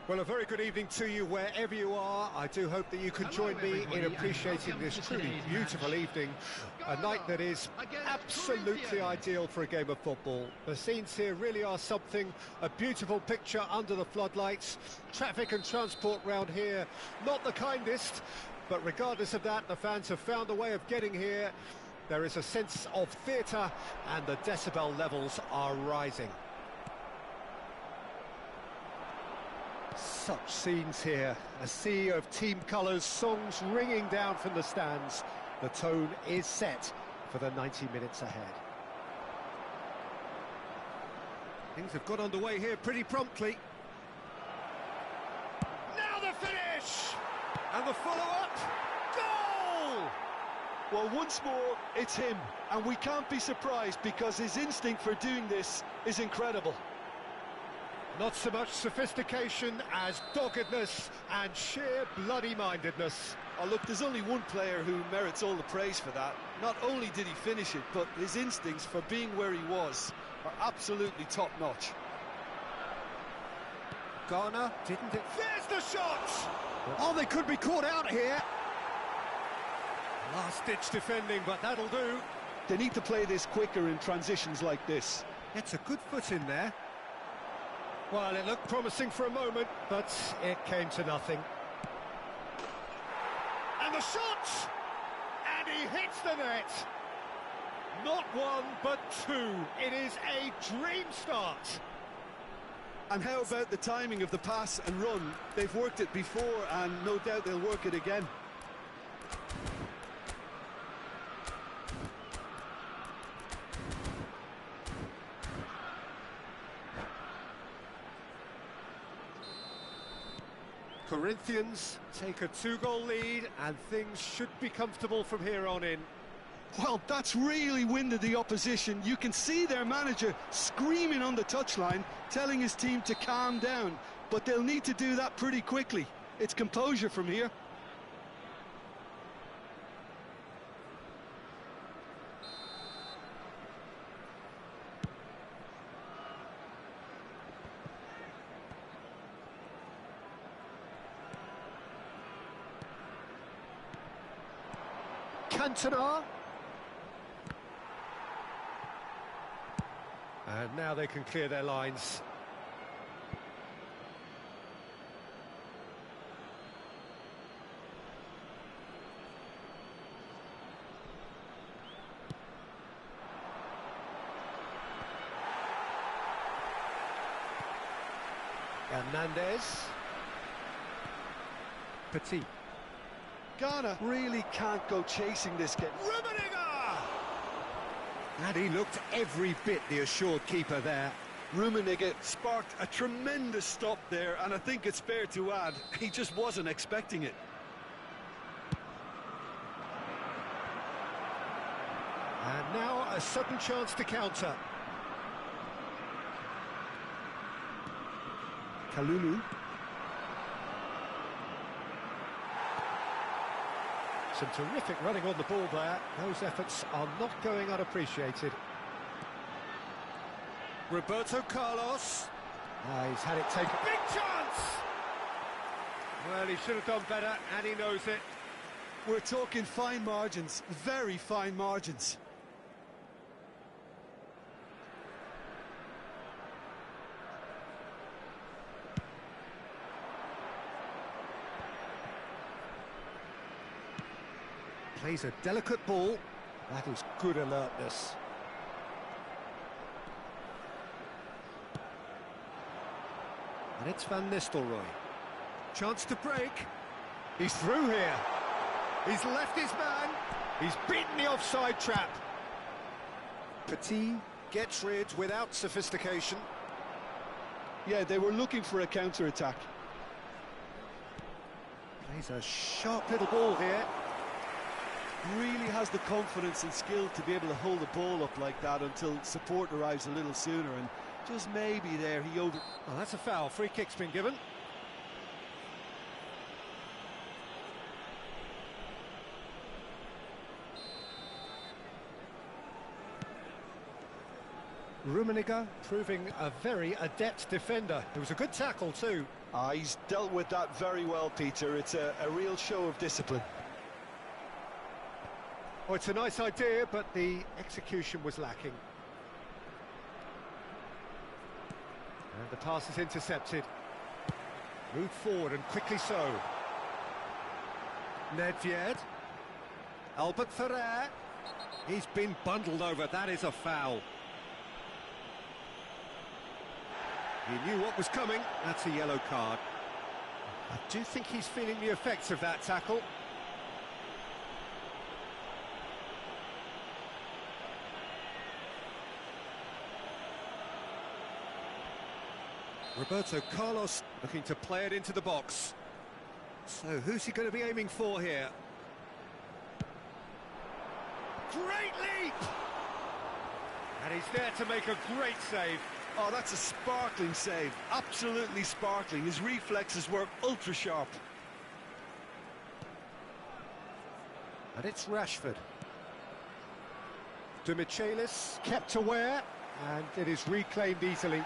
Well, a very good evening to you wherever you are. I do hope that you can join me in appreciating this truly beautiful evening, a night that is absolutely ideal for a game of football. The scenes here really are something, a beautiful picture under the floodlights. Traffic and transport round here, not the kindest, but regardless of that, the fans have found a way of getting here. There is a sense of theatre and the decibel levels are rising. Such scenes here, a sea of team colours, songs ringing down from the stands. The tone is set for the 90 minutes ahead. Things have got underway here pretty promptly. Now the finish! And the follow-up, goal! Well, once more, it's him, and we can't be surprised because his instinct for doing this is incredible. Not so much sophistication as doggedness and sheer bloody-mindedness. Oh, look, there's only one player who merits all the praise for that. Not only did he finish it, but his instincts for being where he was are absolutely top-notch. Garner didn't it? There's the shot! Oh, they could be caught out here. Last-ditch defending, but that'll do. They need to play this quicker in transitions like this. It's a good foot in there. Well, it looked promising for a moment, but it came to nothing. And the shot! And he hits the net! Not one, but two. It is a dream start. And how about the timing of the pass and run? They've worked it before, and no doubt they'll work it again. Corinthians take a two-goal lead, and things should be comfortable from here on in. Well, that's really winded the opposition. You can see their manager screaming on the touchline, telling his team to calm down. But they'll need to do that pretty quickly. It's composure from here. Cantona. And now they can clear their lines. Hernandez. Petit. Ghana really can't go chasing this game. Rummenigge! And he looked every bit the assured keeper there. Rummenigge sparked a tremendous stop there, and I think it's fair to add, he just wasn't expecting it. And now a sudden chance to counter. Kalulu. Some terrific running on the ball there. Those efforts are not going unappreciated. Roberto Carlos. He's had it taken. Big chance! Well, he should have done better, and he knows it. We're talking fine margins, very fine margins. Plays a delicate ball. That is good alertness. And it's Van Nistelrooy. Chance to break. He's through here. He's left his man. He's beaten the offside trap. Petit gets rid without sophistication. Yeah, they were looking for a counter-attack. Plays a sharp little ball here. Really has the confidence and skill to be able to hold the ball up like that until support arrives a little sooner, and just maybe there he over... Well, that's a foul. Free kick's been given. Rummenigge proving a very adept defender. It was a good tackle too. He's dealt with that very well, Peter. It's a real show of discipline. Oh, it's a nice idea, but the execution was lacking. And the pass is intercepted. Moved forward, and quickly so. Nedved. Albert Ferrer. He's been bundled over. That is a foul. He knew what was coming. That's a yellow card. I do think he's feeling the effects of that tackle. Roberto Carlos looking to play it into the box. So who's he going to be aiming for here? Great leap! And he's there to make a great save. Oh, that's a sparkling save. Absolutely sparkling. His reflexes were ultra sharp. And it's Rashford. De Michelis kept aware, and it is reclaimed easily.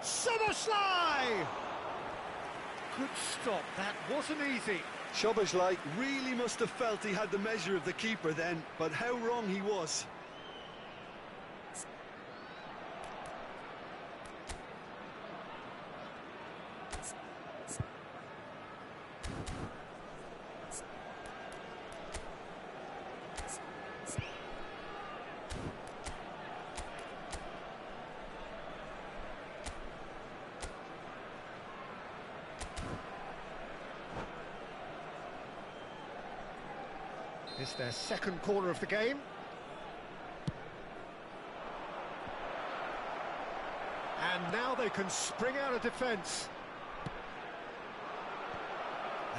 Szoboszlai! Good stop, that wasn't easy. Szoboszlai really must have felt he had the measure of the keeper then, but how wrong he was. It's their second corner of the game. And now they can spring out of defence.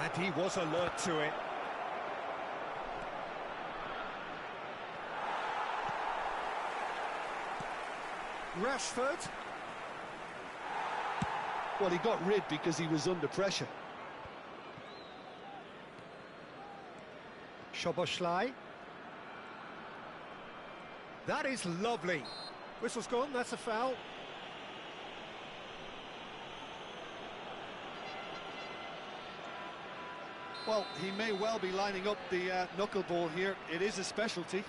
And he was alert to it. Rashford. Well, he got rid because he was under pressure. Szoboszlai. That is lovely. Whistle's gone, that's a foul. Well, he may well be lining up the knuckleball here. It is a specialty.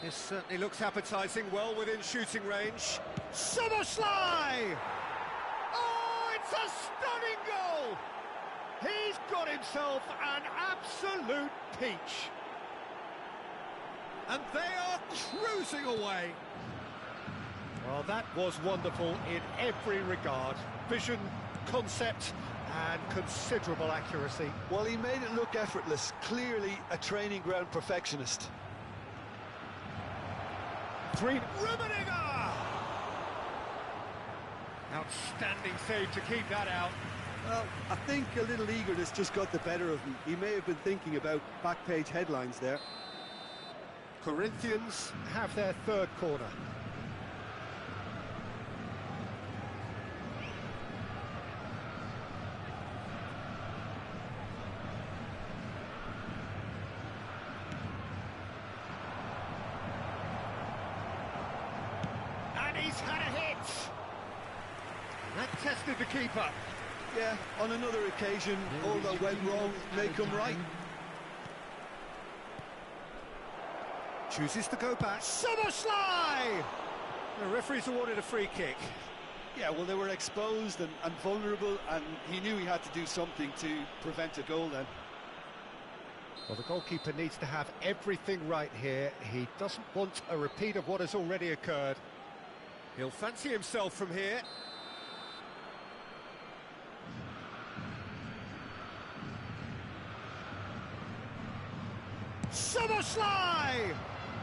This certainly looks appetising, well within shooting range. Szoboszlai! Oh, it's a stunning goal! He's got himself an absolute peach. And they are cruising away. Well, that was wonderful in every regard. Vision, concept, and considerable accuracy. Well, he made it look effortless. Clearly a training ground perfectionist. Rummenigge! Outstanding save to keep that out. Well, I think a little eagerness just got the better of him. He may have been thinking about back-page headlines there. Corinthians have their third corner. And he's had a hit! That tested the keeper. Yeah, on another occasion, all that went wrong may come right. Chooses to go back. Szoboszlai! The referee's awarded a free kick. Yeah, well, they were exposed and vulnerable, and he knew he had to do something to prevent a goal then. Well, the goalkeeper needs to have everything right here. He doesn't want a repeat of what has already occurred. He'll fancy himself from here. Szoboszlai!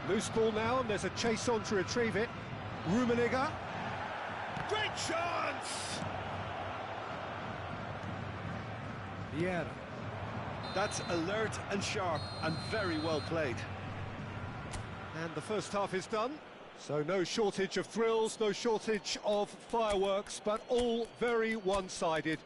Loose ball now, and there's a chase on to retrieve it. Rummenigge. Great chance! Yeah. That's alert and sharp and very well played. And the first half is done. So no shortage of thrills, no shortage of fireworks, but all very one-sided.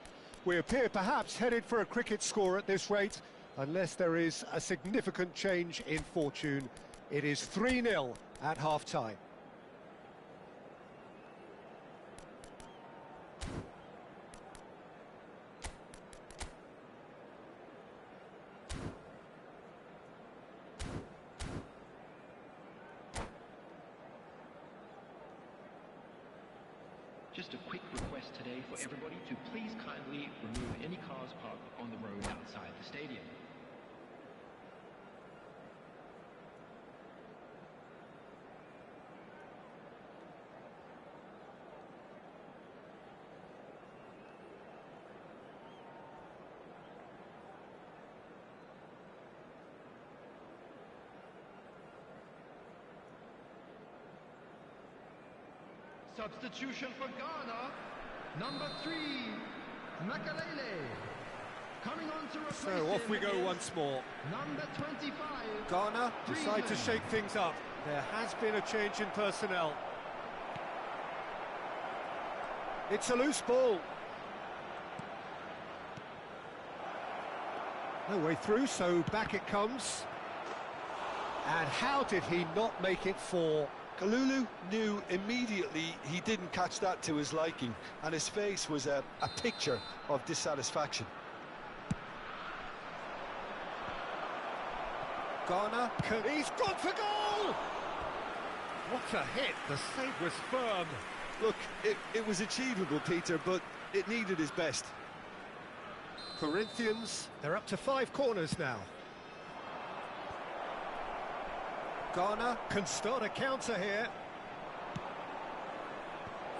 We appear perhaps headed for a cricket score at this rate, unless there is a significant change in fortune It is 3-0 at half-time. Just a quick request today for everybody to please kindly remove any cars parked on the road outside the stadium. Substitution for Ghana, number 3, Makalele. Coming on to replace So off we go once more. Number 25. Ghana decide to shake things up. There has been a change in personnel. It's a loose ball. No way through, so back it comes. And how did he not make it 4? Kalulu knew immediately he didn't catch that to his liking, and his face was a picture of dissatisfaction. Ghana, he's gone for goal! What a hit, the save was firm. Look, it was achievable, Peter, but it needed his best. Corinthians, they're up to 5 corners now. Ghana can start a counter here.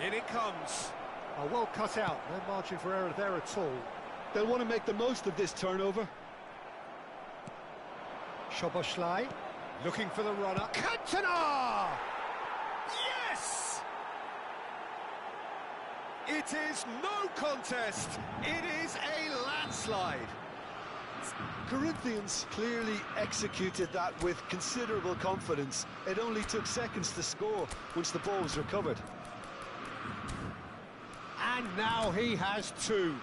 In it comes. Oh, well cut out, no margin for error there at all. They'll want to make the most of this turnover. Szoboszlai, looking for the runner. Cantona! Yes! It is no contest. It is a landslide. Corinthians clearly executed that with considerable confidence. It only took seconds to score once the ball was recovered. And now he has 2.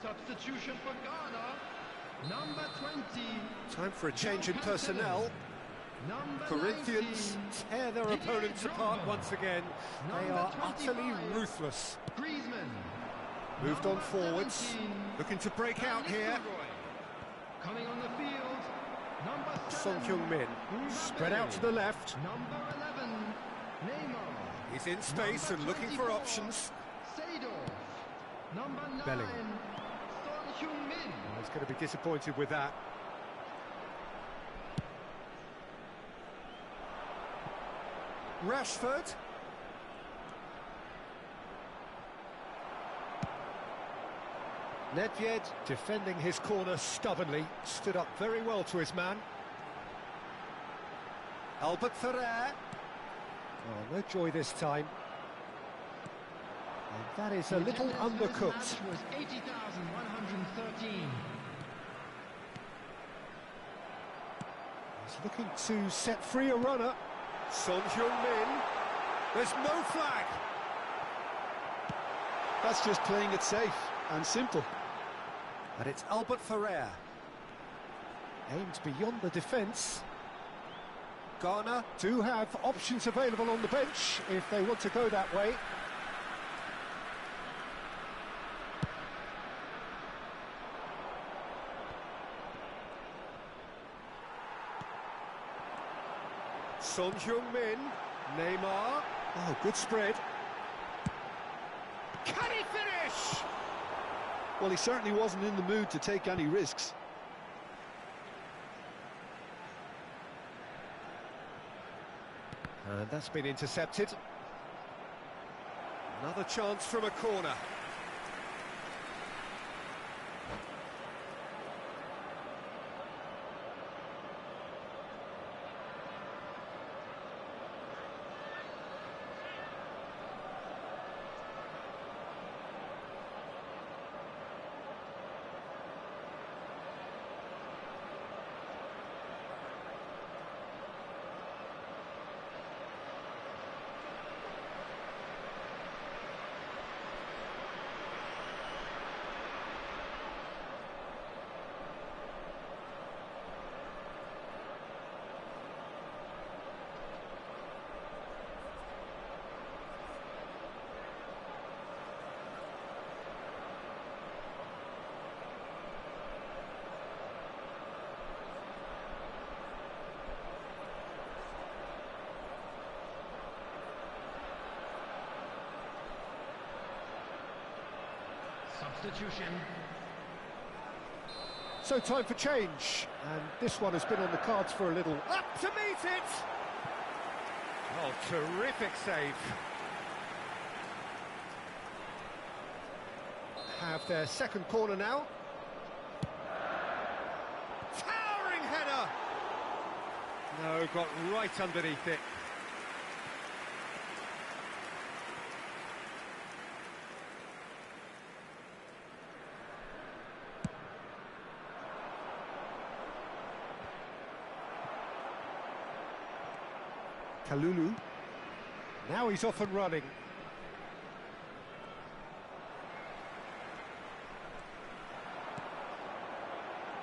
Substitution for Ghana, number 20. Time for a change in personnel. Number Corinthians 19. tear their opponents apart once again. They are utterly ruthless. Griezmann. Moved on Number forwards. 17. Looking to break out here. Coming on the field, number 7. Son Heung-min. Spread out to the left. Number 11, Neymar. He's in space and looking for options. Seedorf. Number 9, Bellingham. Son Heung-min. Oh, he's going to be disappointed with that. Rashford. Nedved defending his corner stubbornly, stood up very well to his man. Albert Ferrer. Oh, no joy this time. And that is a little undercooked. Was 80,113. He's looking to set free a runner. Son Heung-min. There's no flag. That's just playing it safe and simple. And it's Albert Ferrer. Aimed beyond the defence. Ghana do have options available on the bench if they want to go that way. Son Heung-min, Neymar. Oh, good spread. Can he finish? Well, he certainly wasn't in the mood to take any risks. And that's been intercepted. Another chance from a corner. Substitution. So time for change, and this one has been on the cards for a little. Up to meet it! Oh, terrific save. Have their second corner now. Towering header! No, got right underneath it. Kalulu. Now he's off and running.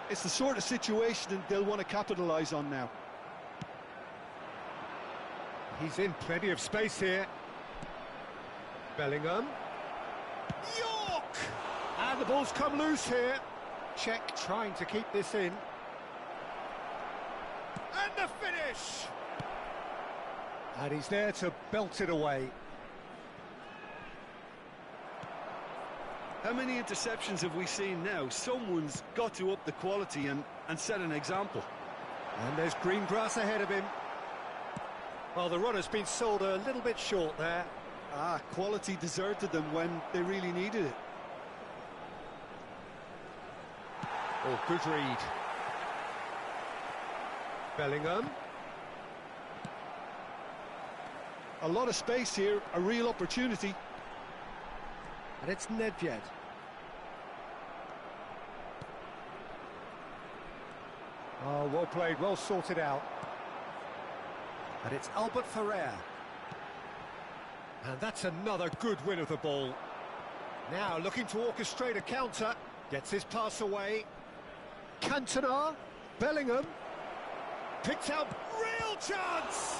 It's the sort of situation that they'll want to capitalise on now. He's in plenty of space here. Bellingham. York! And the ball's come loose here. Cheick trying to keep this in. And the finish! And he's there to belt it away. How many interceptions have we seen now? Someone's got to up the quality and set an example. And there's green grass ahead of him. Well, the runner's been sold a little bit short there. Quality deserted them when they really needed it. Oh, good read. Bellingham. A lot of space here, a real opportunity. And it's Nedved. Oh, well played, well sorted out. And it's Albert Ferrer. And that's another good win of the ball. Now looking to orchestrate a counter. Gets his pass away. Cantona. Bellingham. Picked out. Real chance!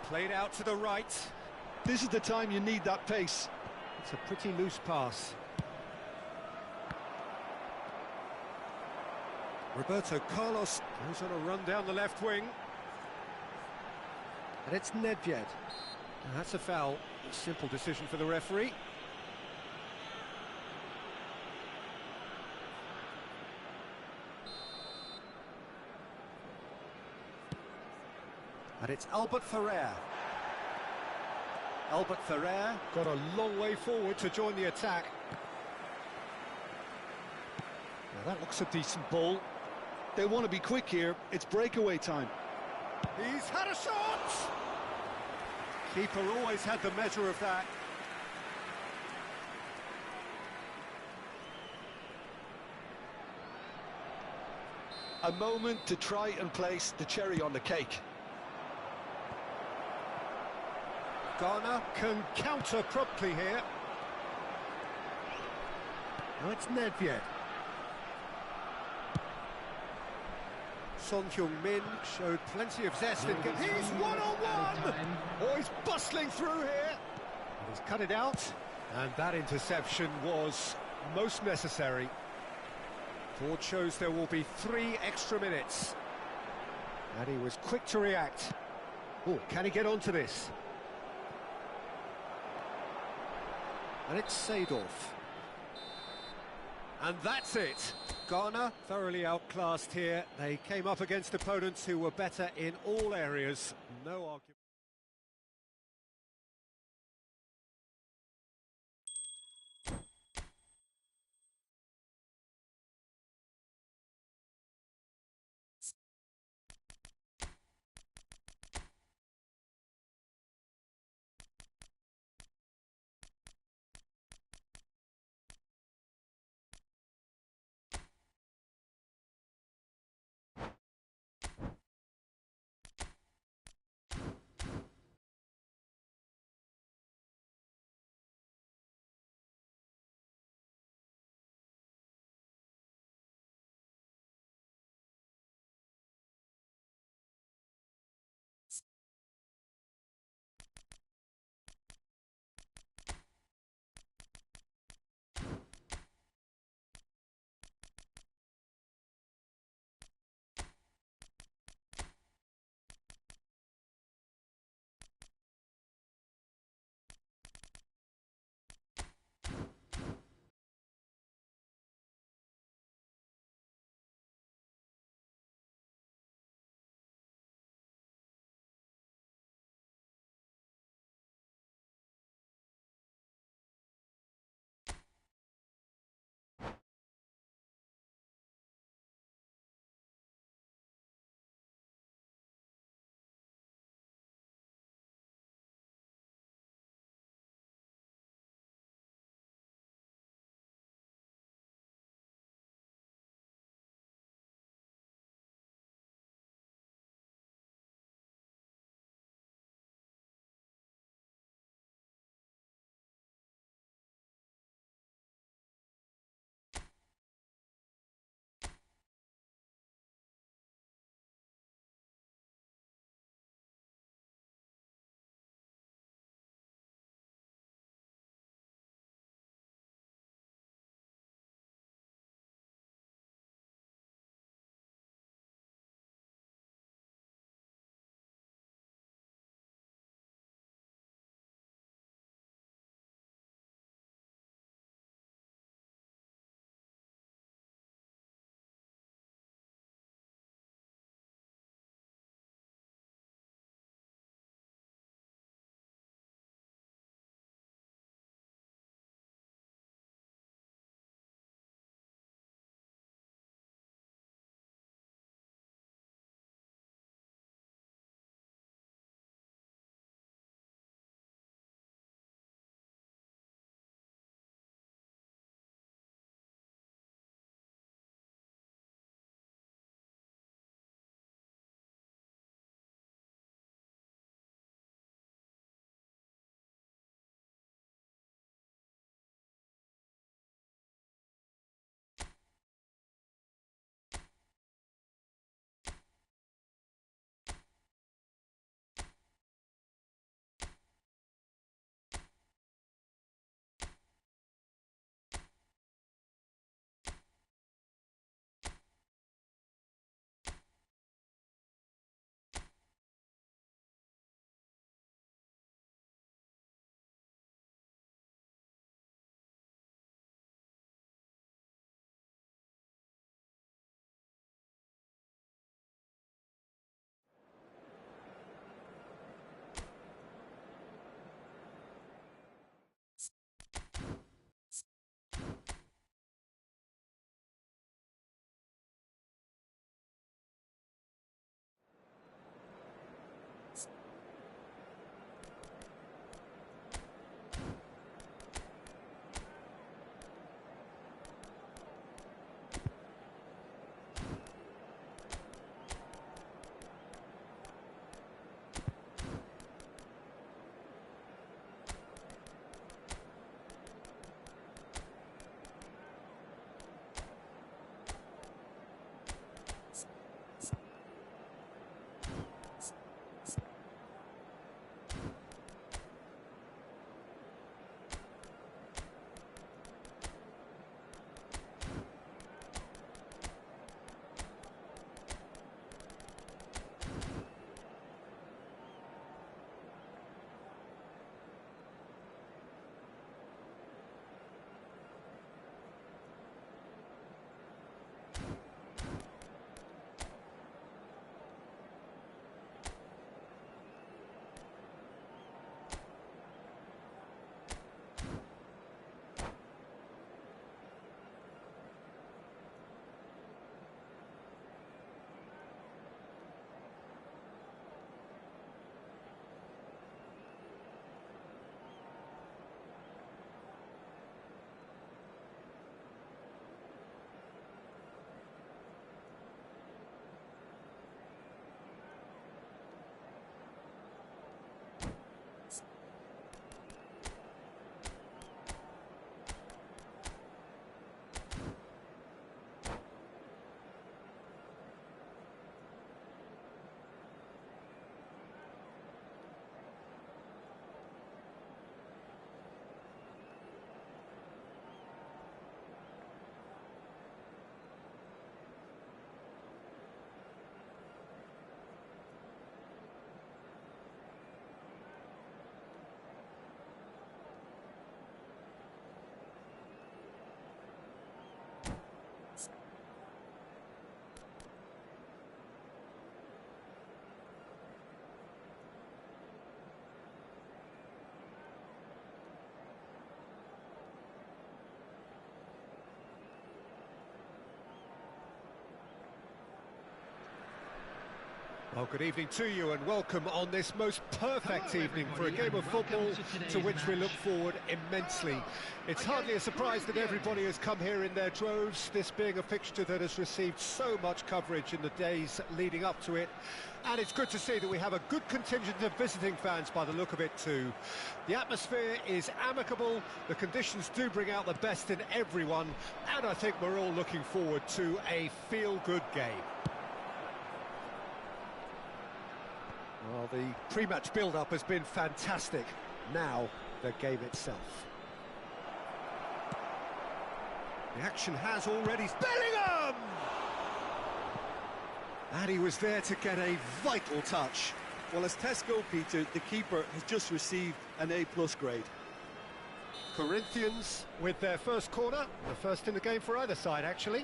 Played out to the right. This is the time you need that pace. It's a pretty loose pass. Roberto Carlos goes on a run down the left wing. And it's Nedved. That's a foul. A simple decision for the referee. And it's Albert Ferrer. Albert Ferrer got a long way forward to join the attack. Now that looks a decent ball. They want to be quick here. It's breakaway time. He's had a shot! Keeper always had the measure of that. A moment to try and place the cherry on the cake. Ghana can counter promptly here. Now it's Nedved. Son Heung-min showed plenty of zest and he's one-on-one! Oh, he's bustling through here. He's cut it out, and that interception was most necessary. Ford shows there will be 3 extra minutes. And he was quick to react. Oh, can he get onto this? And it's Seedorf. And that's it. Ghana thoroughly outclassed here. They came up against opponents who were better in all areas. No argument. Well, good evening to you and welcome on this most perfect evening for a game of football to which we look forward immensely. It's hardly a surprise that everybody has come here in their droves, this being a fixture that has received so much coverage in the days leading up to it. And it's good to see that we have a good contingent of visiting fans by the look of it too. The atmosphere is amicable, the conditions do bring out the best in everyone, and I think we're all looking forward to a feel-good game. Well, the pre-match build-up has been fantastic. Now, the game itself. The action has already... Bellingham! And he was there to get a vital touch. Well, as test goalkeeper, the keeper has just received an A+ grade. Corinthians with their first corner, the first in the game for either side, actually.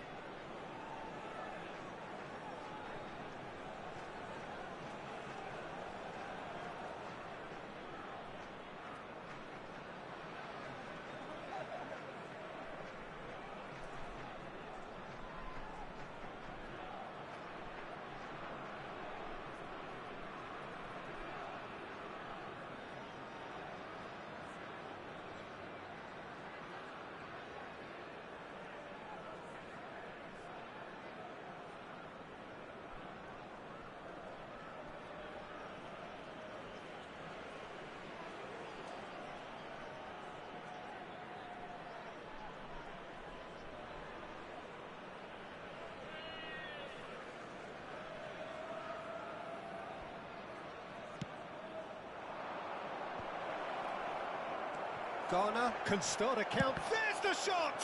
Garner can start a count. There's the shot!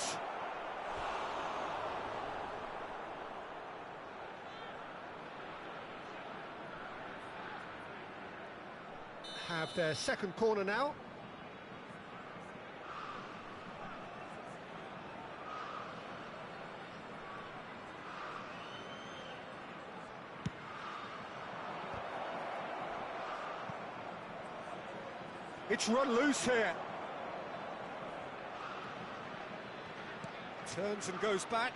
Have their second corner now. It's run loose here. Turns and goes back.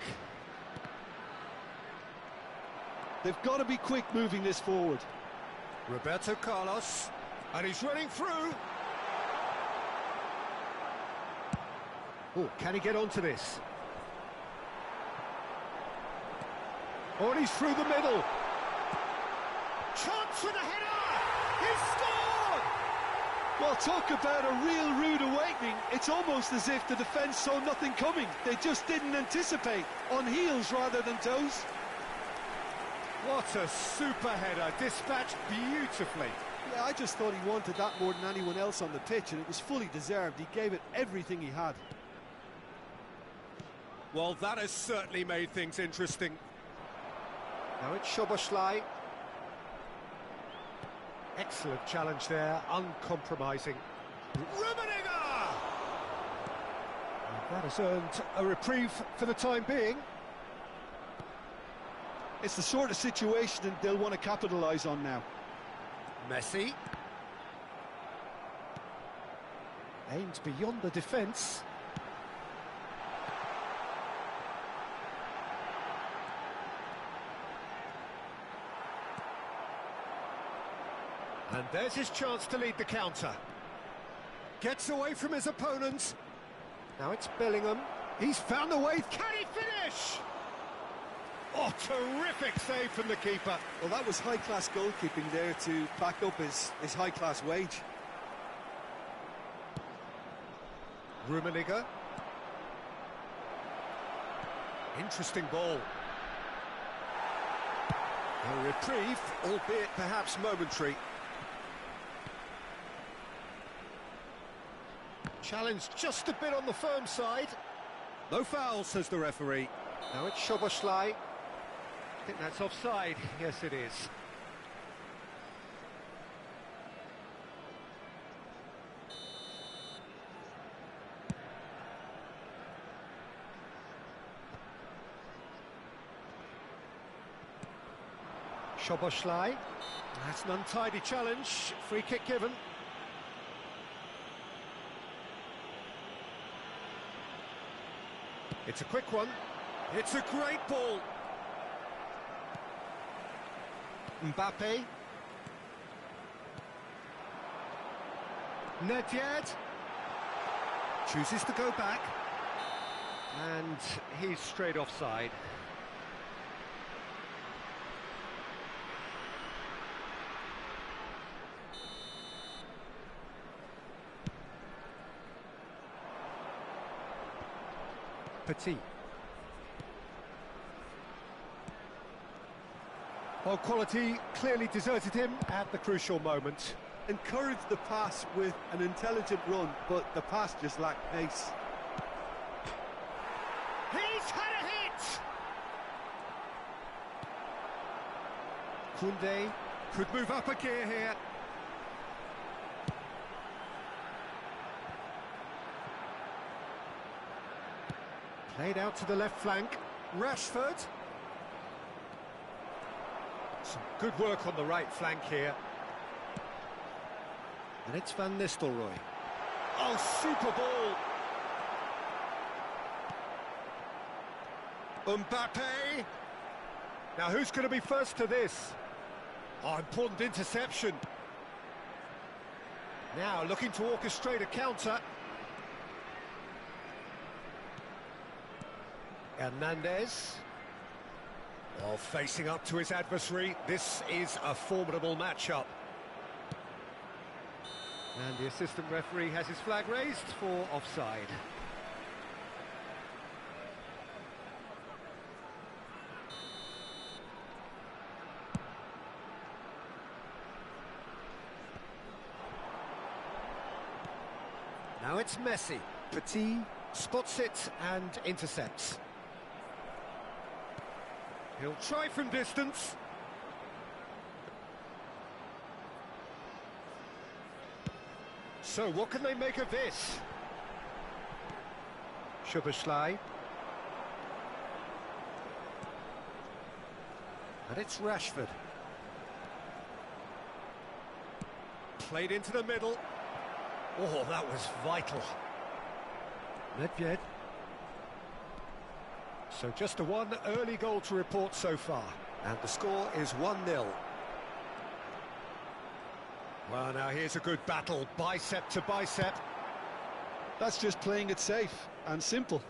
They've got to be quick moving this forward. Roberto Carlos, and he's running through. Oh, can he get onto this? Oh, and he's through the middle. Chance for the header! He's scored! Well, talk about a real rude awakening. It's almost as if the defence saw nothing coming. They just didn't anticipate, on heels rather than toes. What a super header, dispatched beautifully. Yeah, I just thought he wanted that more than anyone else on the pitch, and it was fully deserved. He gave it everything he had. Well, that has certainly made things interesting. Now it's Szoboszlai. Excellent challenge there, uncompromising. Rummenigge! That has earned a reprieve for the time being. It's the sort of situation that they'll want to capitalise on now. Messi. Aims beyond the defence. And there's his chance to lead the counter. Gets away from his opponents. Now it's Bellingham. He's found a way. Can he finish? Oh, terrific save from the keeper. Well, that was high-class goalkeeping there to back up his high-class wage. Rummenigge. Interesting ball. A reprieve, albeit perhaps momentary. Challenged just a bit on the firm side. No foul, says the referee. Now it's Szoboszlai. I think that's offside. Yes, it is. Szoboszlai. That's an untidy challenge. Free kick given. It's a quick one. It's a great ball. Mbappe. Nedved. Chooses to go back. And he's straight offside. Petit. Well, quality clearly deserted him at the crucial moment. Encouraged the pass with an intelligent run, but the pass just lacked pace. He's had a hit! Koundé could move up a gear here. Played out to the left flank. Rashford. Some good work on the right flank here. And it's Van Nistelrooy. Oh, super ball! Mbappe! Now who's going to be first to this? Oh, important interception. Now looking to orchestrate a counter. Hernandez. Oh, facing up to his adversary. This is a formidable matchup. And the assistant referee has his flag raised for offside. Now it's Messi. Petit spots it and intercepts. He'll try from distance. So, what can they make of this? Szoboszlai. And it's Rashford. Played into the middle. Oh, that was vital. Nedved. So just a one early goal to report so far. And the score is 1-0. Well, now here's a good battle, bicep to bicep. That's just playing it safe and simple.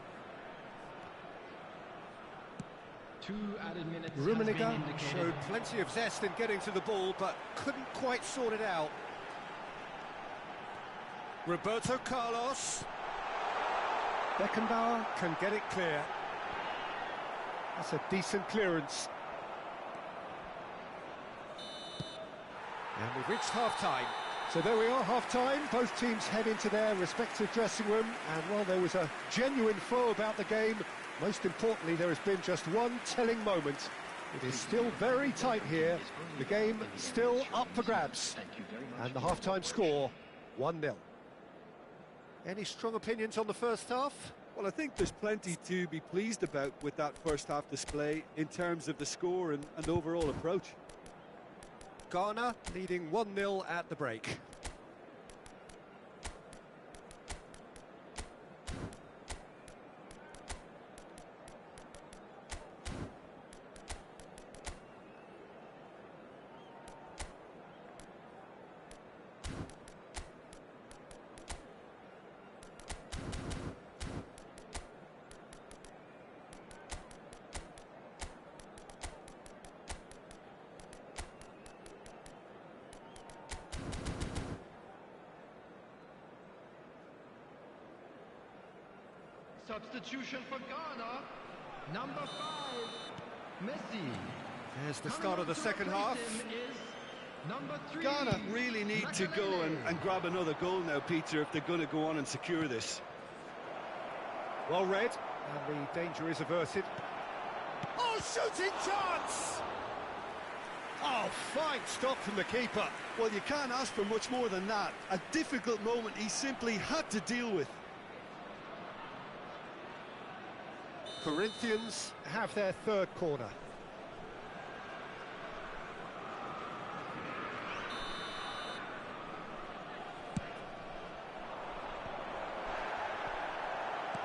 2 added minutes. Rummenigge showed plenty of zest in getting to the ball, but couldn't quite sort it out. Roberto Carlos. Beckenbauer can get it clear. That's a decent clearance. And we've reached half-time. So there we are, half-time. Both teams head into their respective dressing room. And while there was a genuine flow about the game, most importantly, there has been just one telling moment. It is still very tight here. The game still up for grabs. And the half-time score, 1-0. Any strong opinions on the first half? Well, I think there's plenty to be pleased about with that first half display in terms of the score and overall approach. Ghana leading 1-0 at the break. Substitution for Ghana, number 5, Messi. There's the start of the second half. Number 3. Ghana really need to go and grab another goal now, Peter, if they're going to go on and secure this. Well read, and the danger is averted. Oh, shooting chance! Oh, fine stop from the keeper. Well, you can't ask for much more than that. A difficult moment he simply had to deal with. Corinthians have their third corner.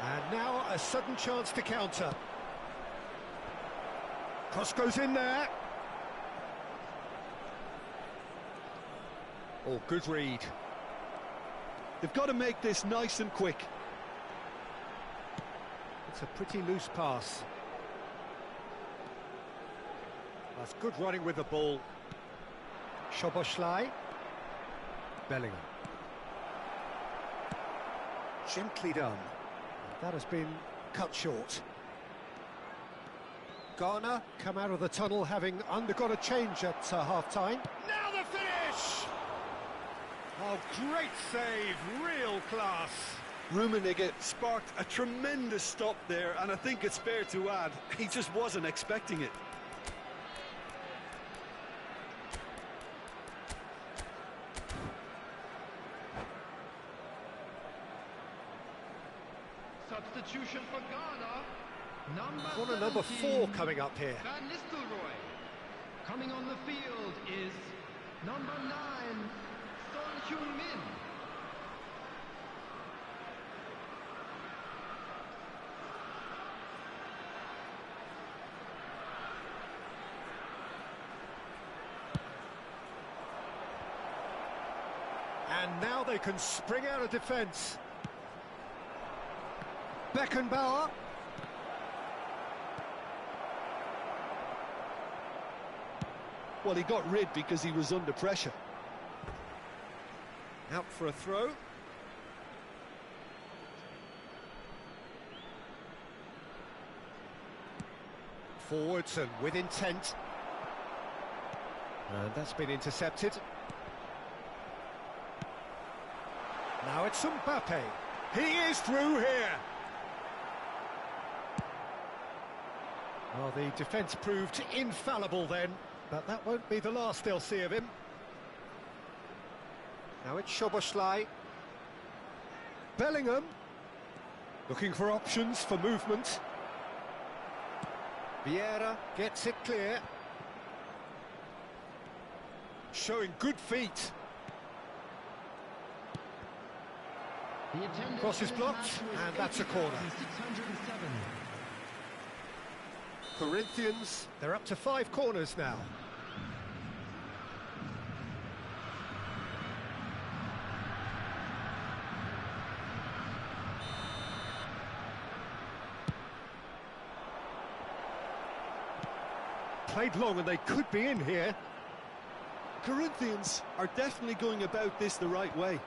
And now a sudden chance to counter. Cross goes in there. Oh, good read. They've got to make this nice and quick. It's a pretty loose pass. That's good running with the ball. Szoboszlai. Bellingham. Gently done. That has been cut short. Garner come out of the tunnel having undergone a change at half-time. Now the finish! Oh, great save, real class. Rummenigge sparked a tremendous stop there, and I think it's fair to add, he just wasn't expecting it. Substitution for Ghana. Corner number 4 coming up here. Van Nistelrooy. Coming on the field is number 9, Son Heung-min. And now they can spring out of defence. Beckenbauer. Well, he got rid because he was under pressure. Out for a throw. Forwards and with intent. And that's been intercepted. Now it's Mbappe. He is through here. Well, the defence proved infallible then, but that won't be the last they'll see of him. Now it's Szoboszlai. Bellingham. Looking for options for movement. Vieira gets it clear. Showing good feet. Cross is blocked, and that's a corner. Corinthians, they're up to 5 corners now. Played long and they could be in here. Corinthians are definitely going about this the right way.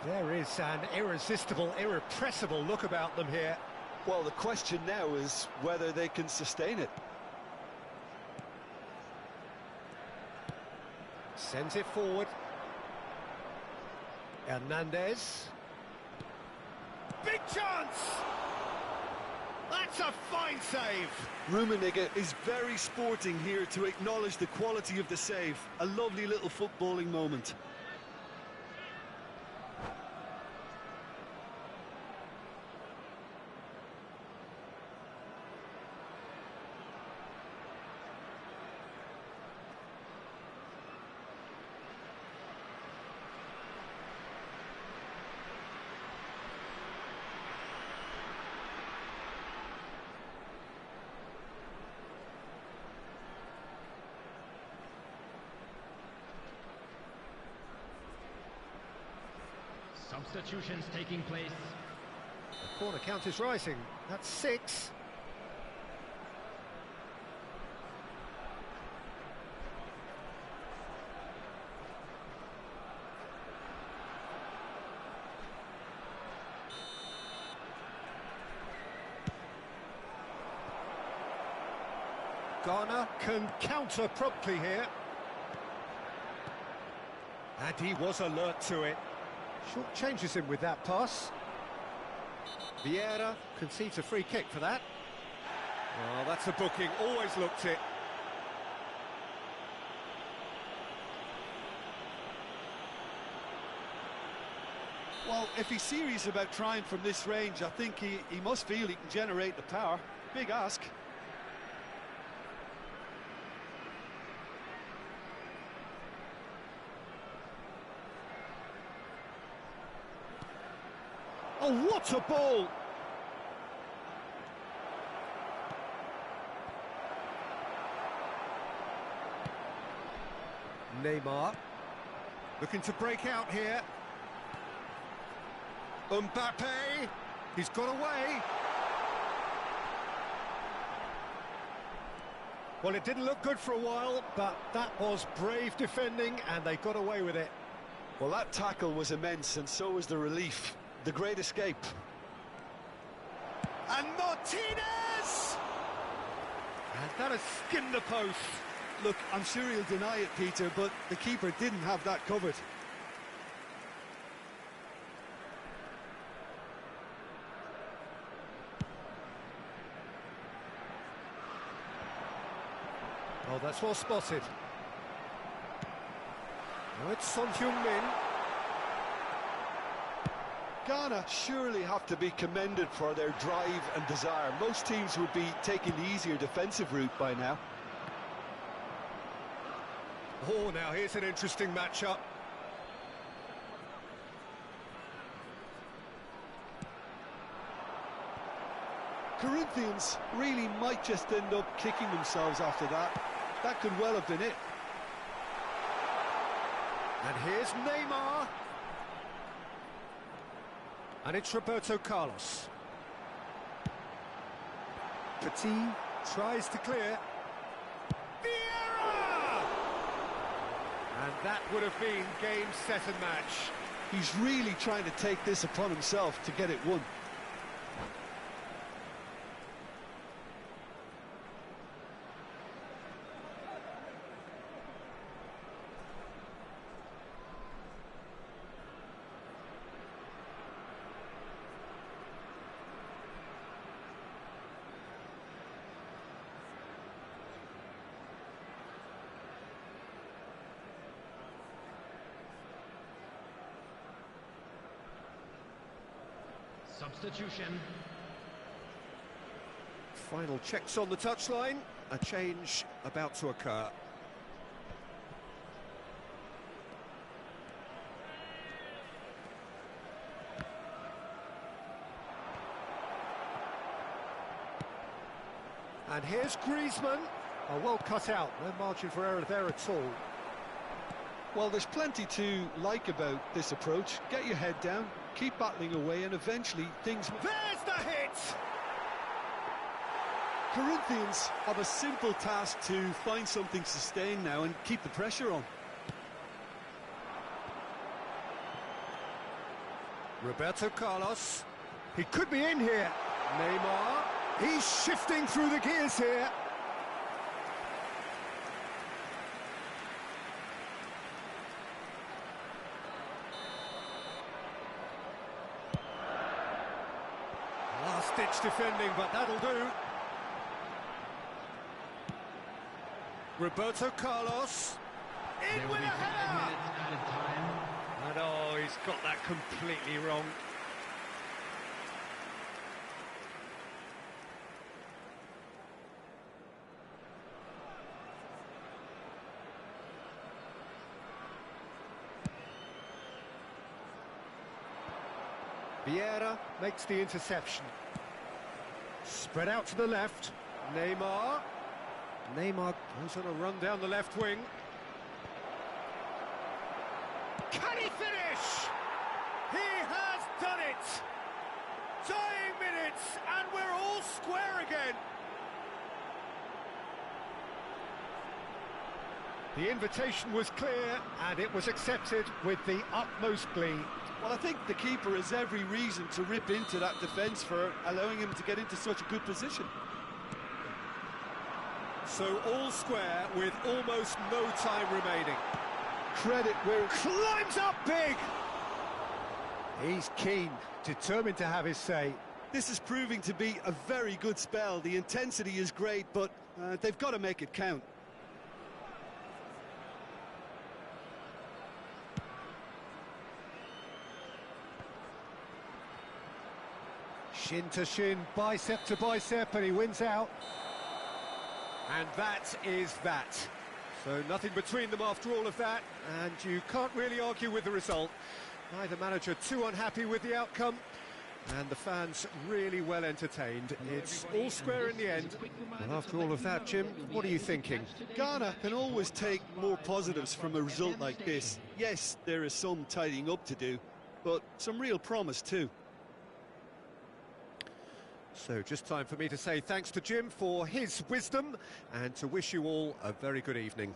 There is an irresistible, irrepressible look about them here. Well, the question now is whether they can sustain it. Sends it forward. Hernandez. Big chance! That's a fine save! Rummenigge is very sporting here to acknowledge the quality of the save. A lovely little footballing moment. Substitutions taking place. The corner count is rising. That's 6. Ghana can counter promptly here. And he was alert to it. Short changes him with that pass. Vieira concedes a free kick for that. Oh, that's a booking, always looked it. Well, if he's serious about trying from this range, I think he must feel he can generate the power. Big ask. Oh, what a ball! Neymar. Looking to break out here. Mbappe, he's got away. Well, it didn't look good for a while, but that was brave defending, and they got away with it. Well, that tackle was immense, and so was the relief. The great escape. And Martinez! And that has skimmed the post. Look, I'm sure he'll deny it, Peter, but the keeper didn't have that covered. Oh, that's well spotted. Now it's Son Heung-min. Ghana surely have to be commended for their drive and desire. Most teams would be taking the easier defensive route by now. Oh, now here's an interesting matchup. Corinthians really might just end up kicking themselves after that. That could well have been it. And here's Neymar. And it's Roberto Carlos. Petit tries to clear. Vieira! And that would have been game, set and match. He's really trying to take this upon himself to get it won. Substitution. Final checks on the touchline. A change about to occur. And here's Griezmann. Oh, well cut out. No margin for error there at all. Well, there's plenty to like about this approach. Get your head down, keep battling away, and eventually things... There's the hit! Corinthians have a simple task to find something sustained now and keep the pressure on. Roberto Carlos. He could be in here. Neymar. He's shifting through the gears here. Last-ditch defending, but that'll do. Roberto Carlos. In with a header! Added time. And oh, he's got that completely wrong. Vieira makes the interception. Spread out to the left. Neymar. Neymar goes on a run down the left wing. Can he finish? He has done it! Dying minutes, and we're all square again. The invitation was clear, and it was accepted with the utmost glee. Well, I think the keeper has every reason to rip into that defence for allowing him to get into such a good position. So all square with almost no time remaining. Credit where... Climbs up big! He's keen, determined to have his say. This is proving to be a very good spell. The intensity is great, but they've got to make it count. Shin to shin, bicep to bicep, and he wins out. And that is that. So nothing between them after all of that, and you can't really argue with the result. Neither manager too unhappy with the outcome. And the fans really well entertained. It's all square in the end. Well, after all of that, Jim, what are you thinking? Ghana can always take more positives from a result like this. Yes, there is some tidying up to do, but some real promise too. So just time for me to say thanks to Jim for his wisdom and to wish you all a very good evening.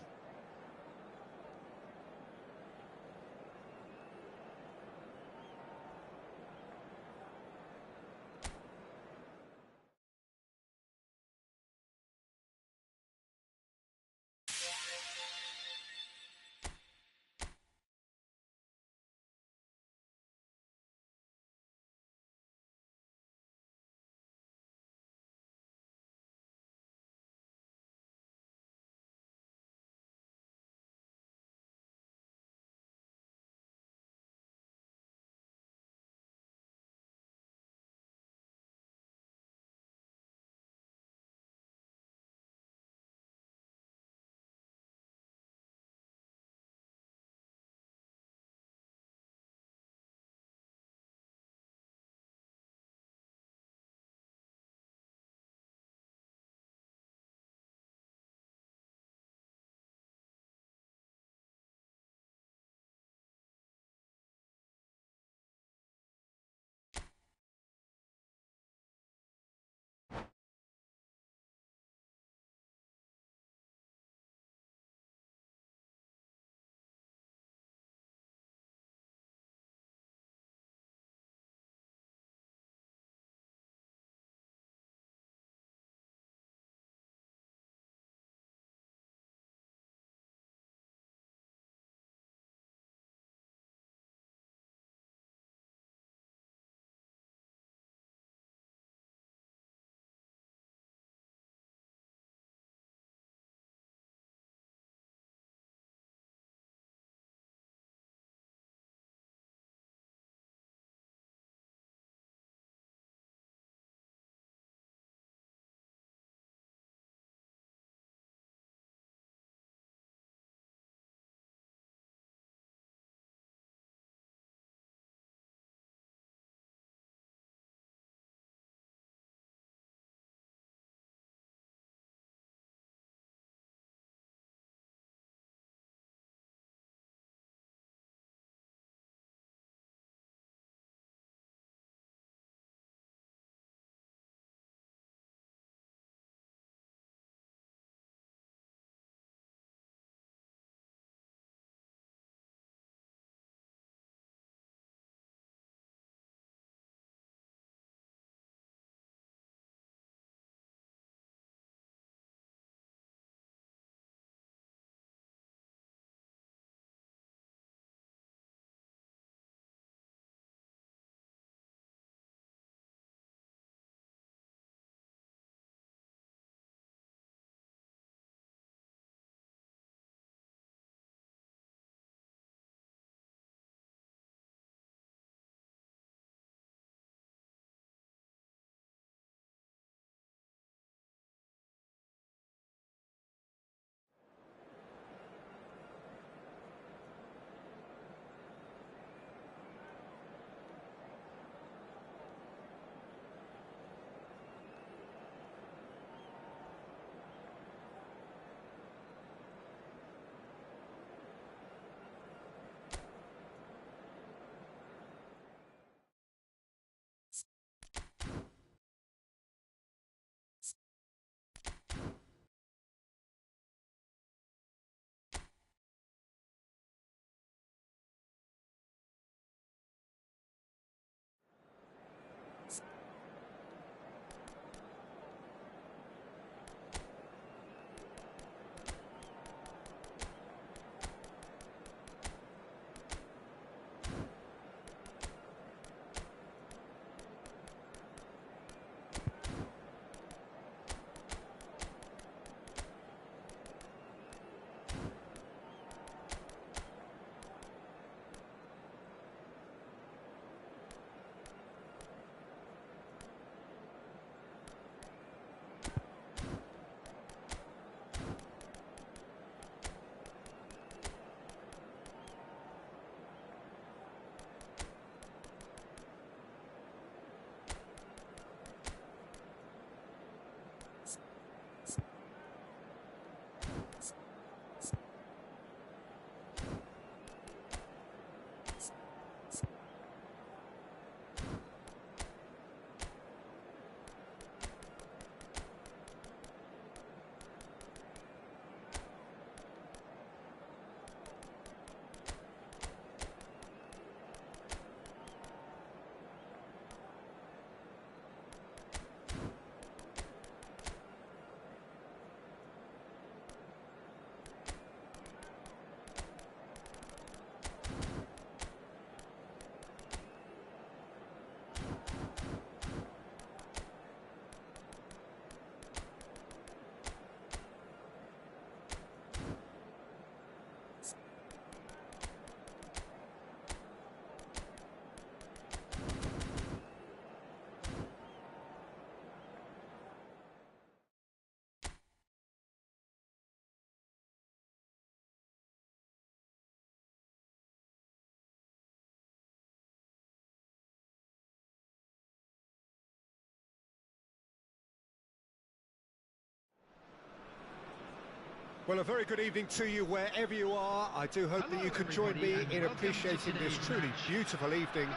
Well, a very good evening to you wherever you are. I do hope that you can join me in appreciating this truly beautiful evening,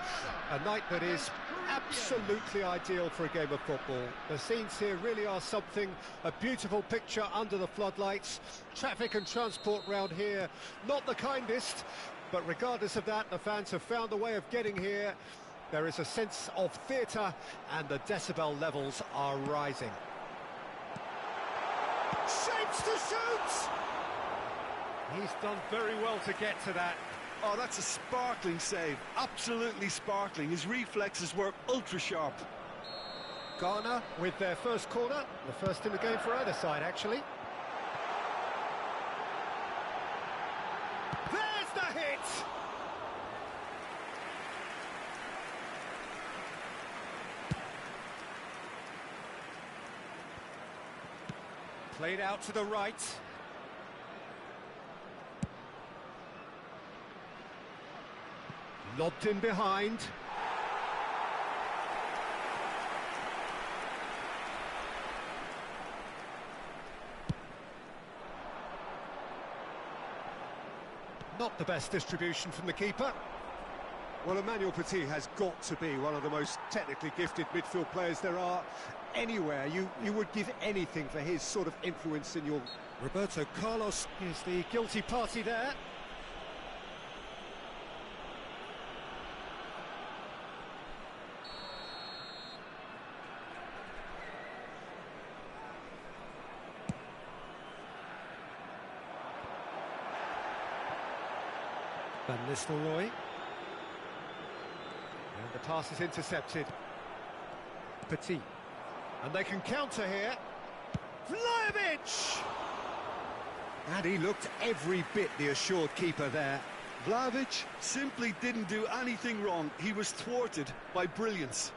a night that is absolutely ideal for a game of football. The scenes here really are something, a beautiful picture under the floodlights. Traffic and transport round here, not the kindest, but regardless of that, the fans have found a way of getting here. There is a sense of theatre and the decibel levels are rising. Shapes to shoot! He's done very well to get to that. Oh, that's a sparkling save. Absolutely sparkling. His reflexes were ultra-sharp. Ghana with their first corner. The first in the game for either side, actually. There's the hit! Played out to the right. Lobbed in behind. Not the best distribution from the keeper. Well, Emmanuel Petit has got to be one of the most technically gifted midfield players there are anywhere. You would give anything for his sort of influence in your... Roberto Carlos is the guilty party there. Van Nistelrooy. And the pass is intercepted. Petit. And they can counter here. Vlahovic! And he looked every bit the assured keeper there. Vlahovic simply didn't do anything wrong. He was thwarted by brilliance.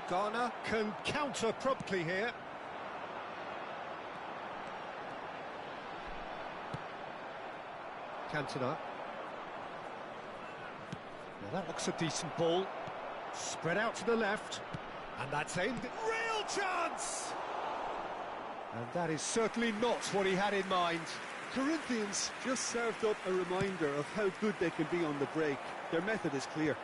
Ghana can counter promptly here. Cantona. Now that looks a decent ball. Spread out to the left. And that's aimed. Real chance! And that is certainly not what he had in mind. Corinthians just served up a reminder of how good they can be on the break. Their method is clear.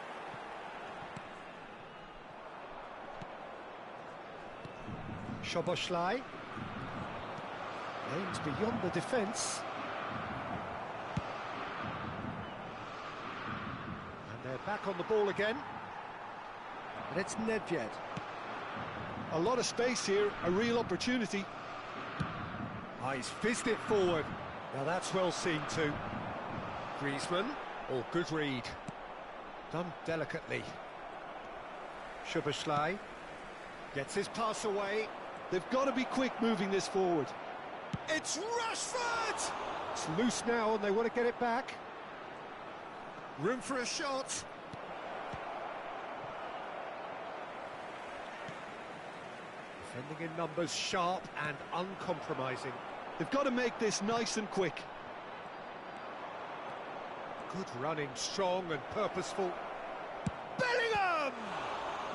Szoboszlai aims beyond the defence. And they're back on the ball again. And it's Nedved. A lot of space here, a real opportunity. Ah, he's fizzed it forward. Now that's well seen too. Griezmann, oh, good read. Done delicately. Szoboszlai gets his pass away. They've got to be quick moving this forward. It's Rashford! It's loose now and they want to get it back. Room for a shot. Defending in numbers, sharp and uncompromising. They've got to make this nice and quick. Good running, strong and purposeful. Bellingham!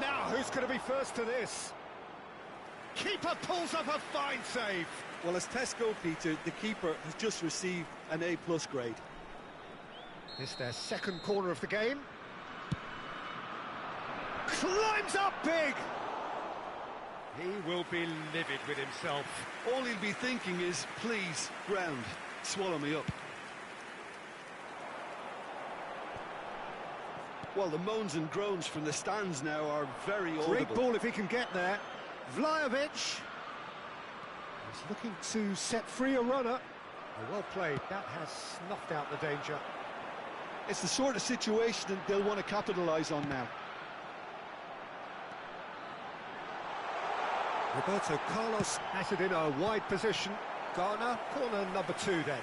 Now, who's going to be first to this? Keeper pulls up a fine save. Well, as tests go, Peter, the keeper has just received an A+ grade. It's their second corner of the game. Climbs up big! He will be livid with himself. All he'll be thinking is, please, ground, swallow me up. Well, the moans and groans from the stands now are very audible. Great ball if he can get there. Vlahovic. He's looking to set free a runner. Oh, well played. That has snuffed out the danger. It's the sort of situation that they'll want to capitalise on now. Roberto Carlos has it in a wide position. Ghana, corner number 2 then.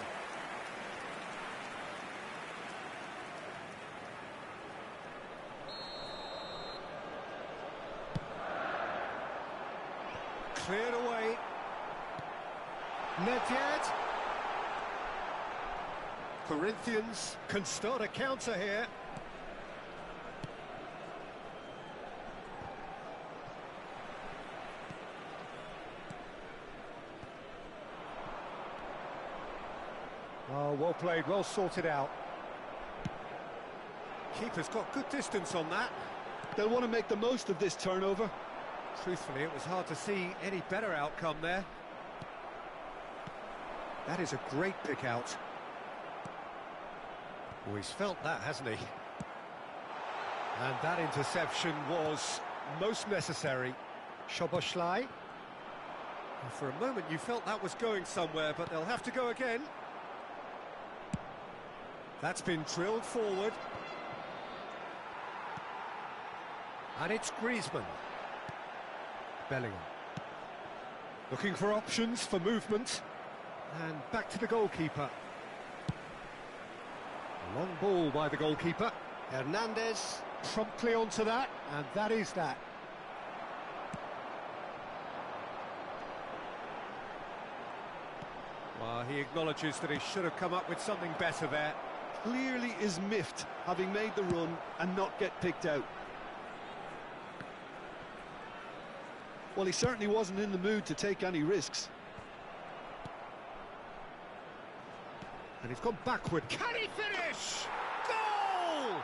Cleared away. Nedved. Corinthians can start a counter here. Oh, well played, well sorted out. Keeper's got good distance on that. They'll want to make the most of this turnover. Truthfully, it was hard to see any better outcome there. That is a great pick out. Oh, he's felt that, hasn't he? And that interception was most necessary. Szoboszlai. For a moment you felt that was going somewhere, but they'll have to go again. That's been drilled forward. And it's Griezmann. Bellingham. Looking for options for movement. And back to the goalkeeper. A long ball by the goalkeeper. Hernandez promptly onto that, and that is that. Well, he acknowledges that he should have come up with something better there. Clearly is miffed, having made the run and not get picked out. Well, he certainly wasn't in the mood to take any risks. And he's gone backward. Can he finish? Goal!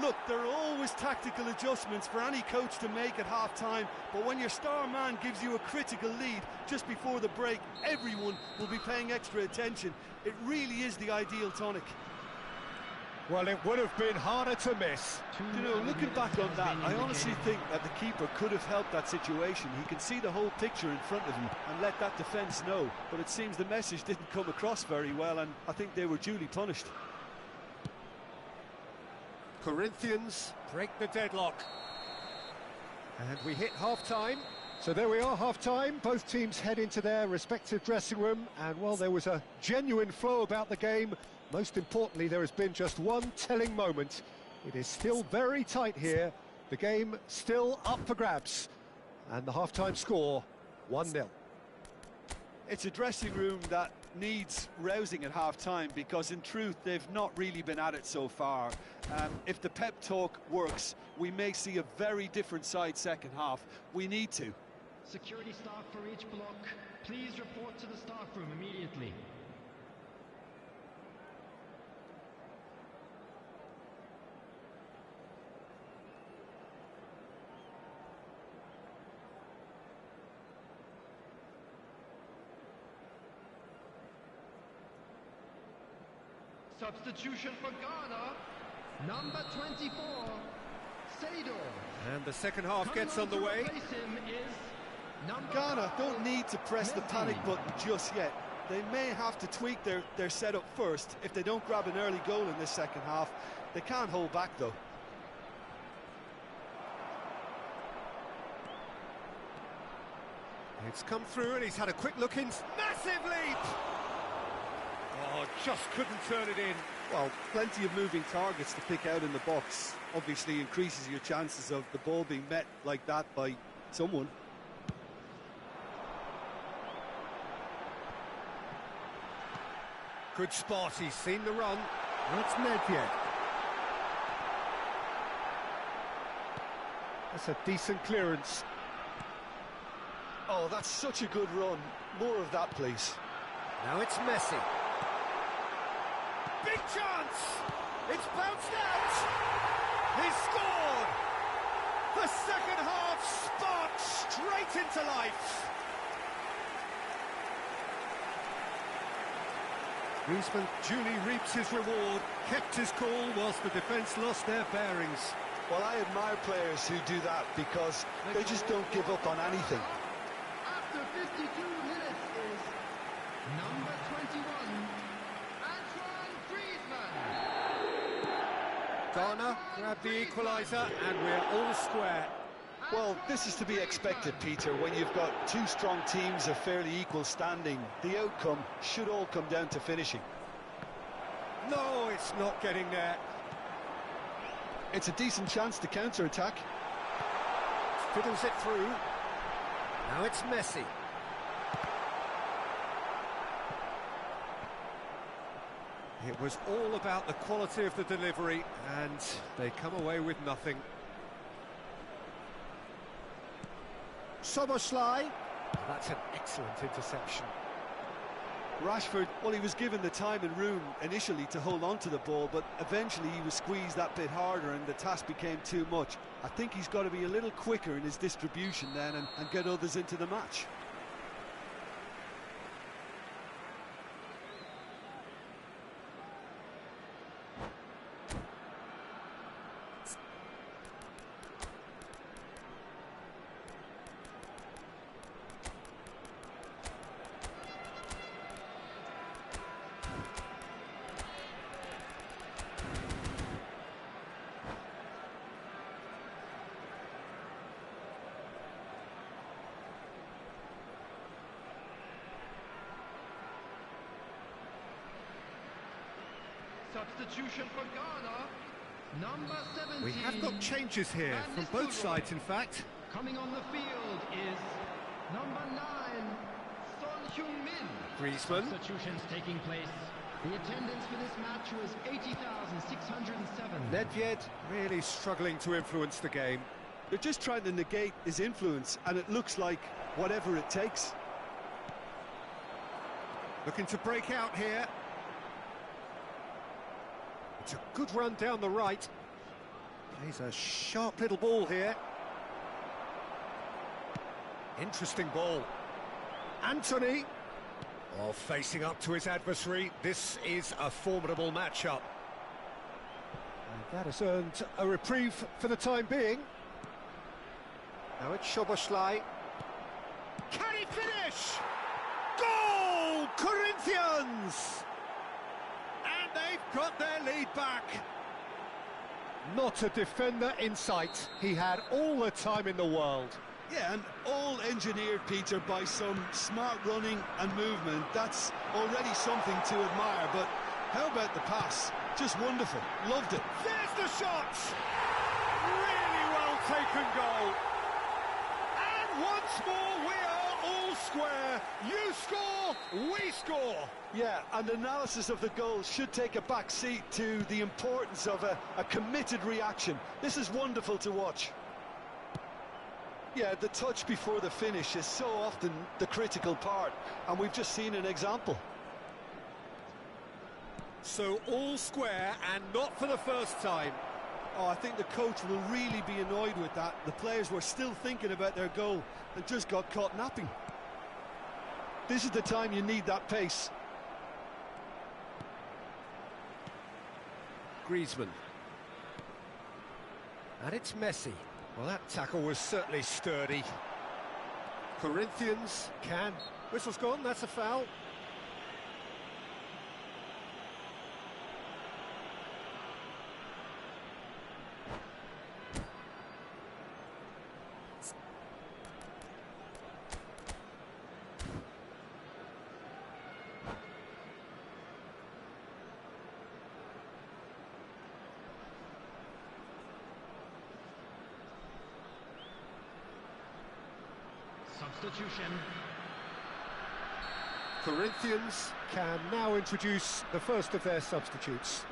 Look, there are always tactical adjustments for any coach to make at half-time, but when your star man gives you a critical lead just before the break, everyone will be paying extra attention. It really is the ideal tonic. Well, it would have been harder to miss. You know, looking back on that, I honestly think that the keeper could have helped that situation. He can see the whole picture in front of him and let that defence know. But it seems the message didn't come across very well, and I think they were duly punished. Corinthians break the deadlock. And we hit half-time. So there we are, half-time. Both teams head into their respective dressing room. And, well, there was a genuine flow about the game. Most importantly, there has been just one telling moment. It is still very tight here. The game still up for grabs. And the half-time score, 1-0. It's a dressing room that needs rousing at half-time because, in truth, they've not really been at it so far. If the pep talk works, we may see a very different side second half. We need to. Security staff for each block, please report to the staff room immediately. Substitution for Ghana, number 24, Seydou. And the second half gets underway. Ghana don't need to press the panic button just yet. They may have to tweak their setup first. If they don't grab an early goal in this second half, they can't hold back though. It's come through and he's had a quick look in. Massive leap! Oh, just couldn't turn it in. Well, plenty of moving targets to pick out in the box. Obviously increases your chances of the ball being met like that by someone. Good spot, he's seen the run. That's Nedved. That's a decent clearance. Oh, that's such a good run. More of that, please. Now it's Messi. Big chance! It's bounced out! He's scored! The second half sparked straight into life! Griezmann duly reaps his reward, kept his cool whilst the defence lost their bearings. Well, I admire players who do that because they just don't give up on anything. After 52 minutes is number 21, Ghana grab the equaliser and we're all square. Well, this is to be expected, Peter, when you've got two strong teams of fairly equal standing. The outcome should all come down to finishing. No, it's not getting there. It's a decent chance to counter-attack. Fiddles it through. Now it's Messi. It was all about the quality of the delivery, and they come away with nothing. Soboslai. That's an excellent interception. Rashford, well, he was given the time and room initially to hold on to the ball, but eventually he was squeezed that bit harder and the task became too much. I think he's got to be a little quicker in his distribution then and get others into the match. Substitution for Ghana, number 17. We have got changes here from both sides, in fact. Coming on the field is number 9, Son Heung-min. Griezmann. Substitutions taking place. The attendance for this match was 80,607. Nedved really struggling to influence the game. They're just trying to negate his influence, and it looks like whatever it takes. Looking to break out here. It's a good run down the right. Plays a sharp little ball here. Interesting ball. Anthony. Oh, facing up to his adversary. This is a formidable matchup. And that has earned a reprieve for the time being. Now it's Soboslai. Can he finish? Goal! Corinthians! And they've got their lead back. Not a defender in sight. He had all the time in the world. Yeah, and all engineered, Peter, by some smart running and movement. That's already something to admire, but how about the pass? Just wonderful. Loved it. There's the shot! Really well taken goal. And once more we are all square. You score, we score. Yeah, and analysis of the goal should take a back seat to the importance of a committed reaction. This is wonderful to watch. Yeah, the touch before the finish is so often the critical part, and we've just seen an example. So all square, and not for the first time. Oh, I think the coach will really be annoyed with that. The players were still thinking about their goal and just got caught napping. This is the time you need that pace. Griezmann. And it's Messi. Well, that tackle was certainly sturdy. Corinthians can. Whistle's gone, that's a foul. Substitution. Corinthians can now introduce the first of their substitutes.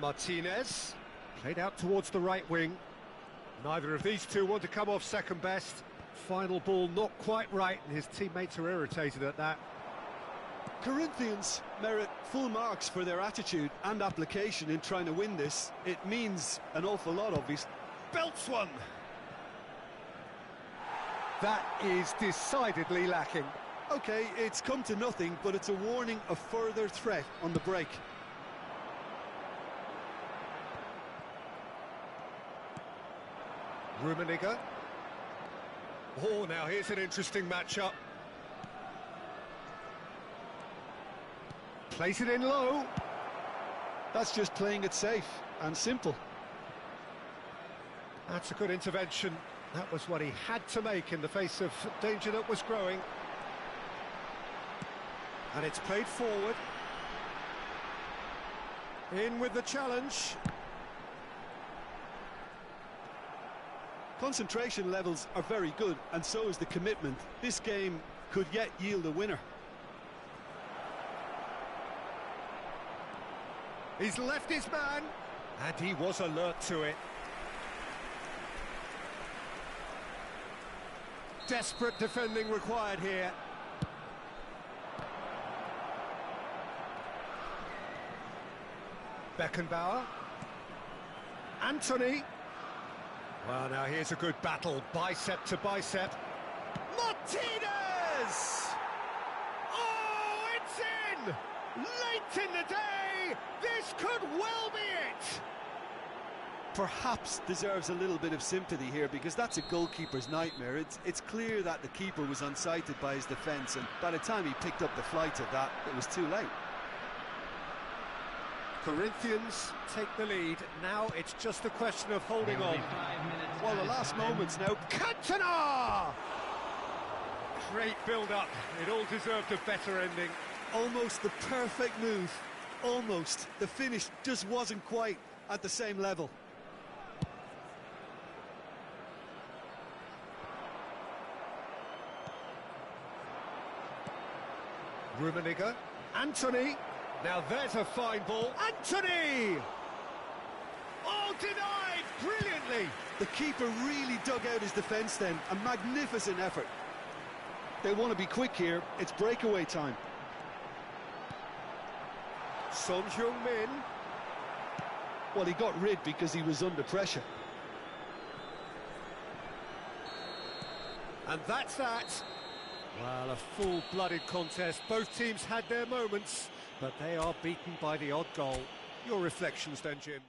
Martinez, played out towards the right wing. Neither of these two want to come off second best. Final ball not quite right, and his teammates are irritated at that. Corinthians merit full marks for their attitude and application in trying to win this. It means an awful lot, obviously. Belts one. That is decidedly lacking. Okay, it's come to nothing, but it's a warning of further threat on the break. Rummenigge. Oh, now here's an interesting matchup. Plays it in low. That's just playing it safe and simple. That's a good intervention. That was what he had to make in the face of danger that was growing. And it's played forward. In with the challenge. Concentration levels are very good, and so is the commitment. This game could yet yield a winner. He's left his man, and he was alert to it. Desperate defending required here. Beckenbauer. Anthony. Well, now here's a good battle, bicep to bicep. Martinez! Oh, it's in! Late in the day, this could well be it! Perhaps deserves a little bit of sympathy here, because that's a goalkeeper's nightmare. It's clear that the keeper was unsighted by his defence, and by the time he picked up the flight of that, it was too late. Corinthians take the lead. Now it's just a question of holding on. Well, the last moments now. Cantona! Great build-up. It all deserved a better ending. Almost the perfect move. Almost. The finish just wasn't quite at the same level. Rummenigge. Anthony. Now there's a fine ball. Anthony! Oh, denied! Brilliantly! The keeper really dug out his defence then. A magnificent effort. They want to be quick here. It's breakaway time. Son Heung-min. Well, he got rid because he was under pressure. And that's that. Well, a full-blooded contest. Both teams had their moments, but they are beaten by the odd goal. Your reflections then, Jim?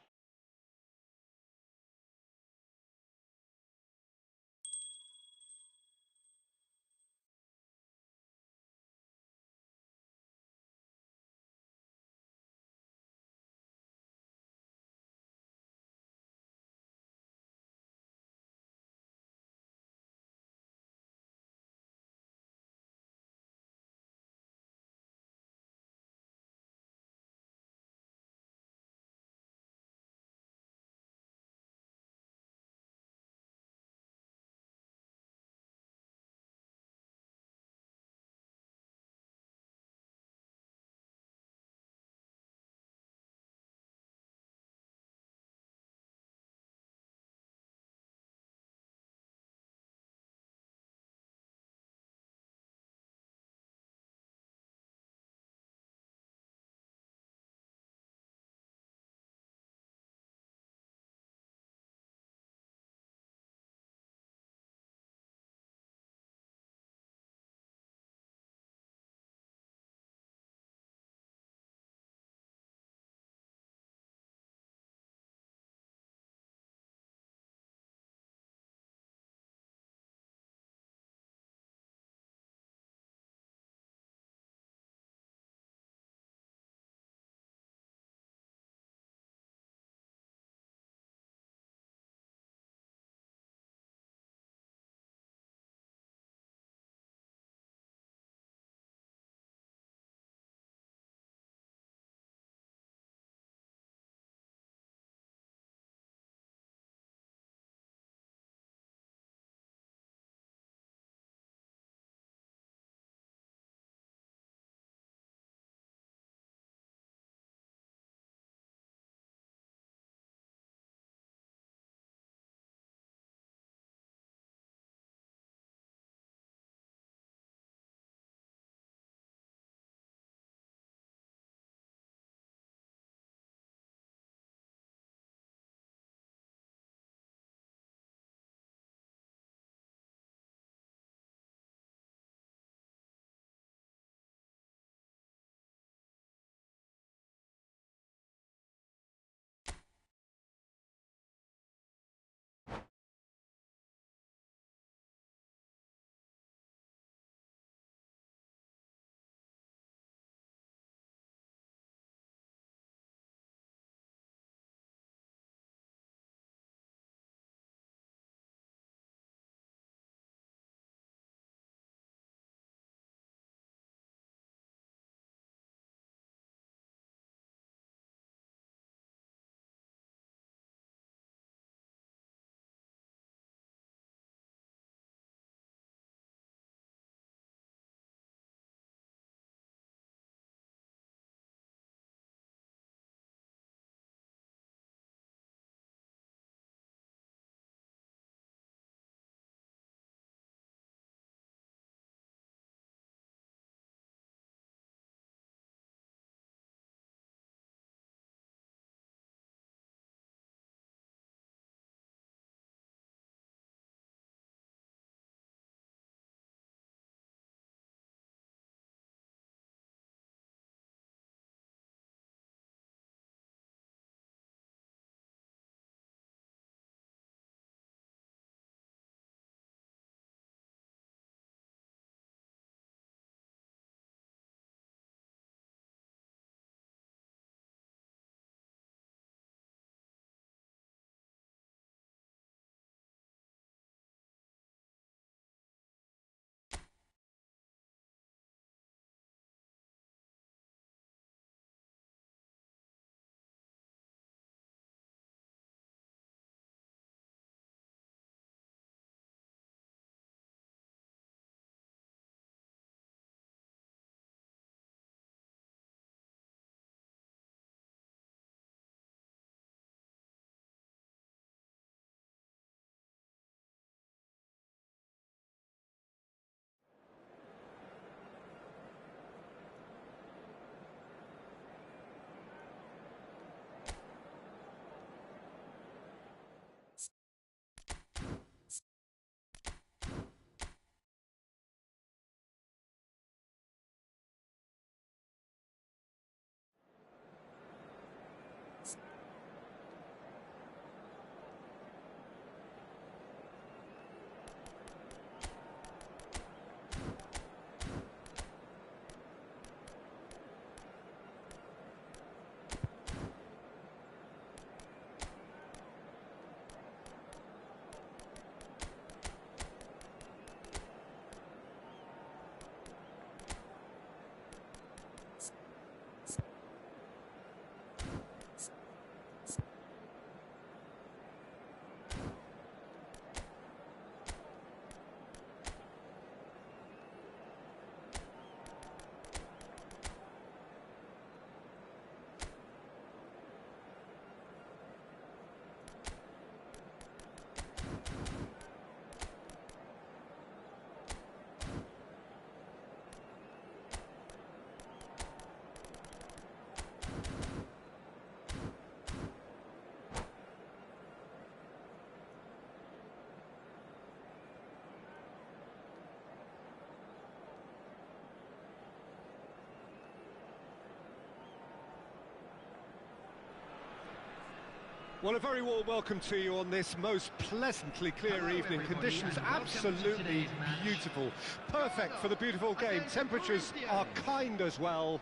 Well, a very warm welcome to you on this most pleasantly clear evening. Conditions absolutely beautiful. Perfect for the beautiful game. Temperatures are kind as well.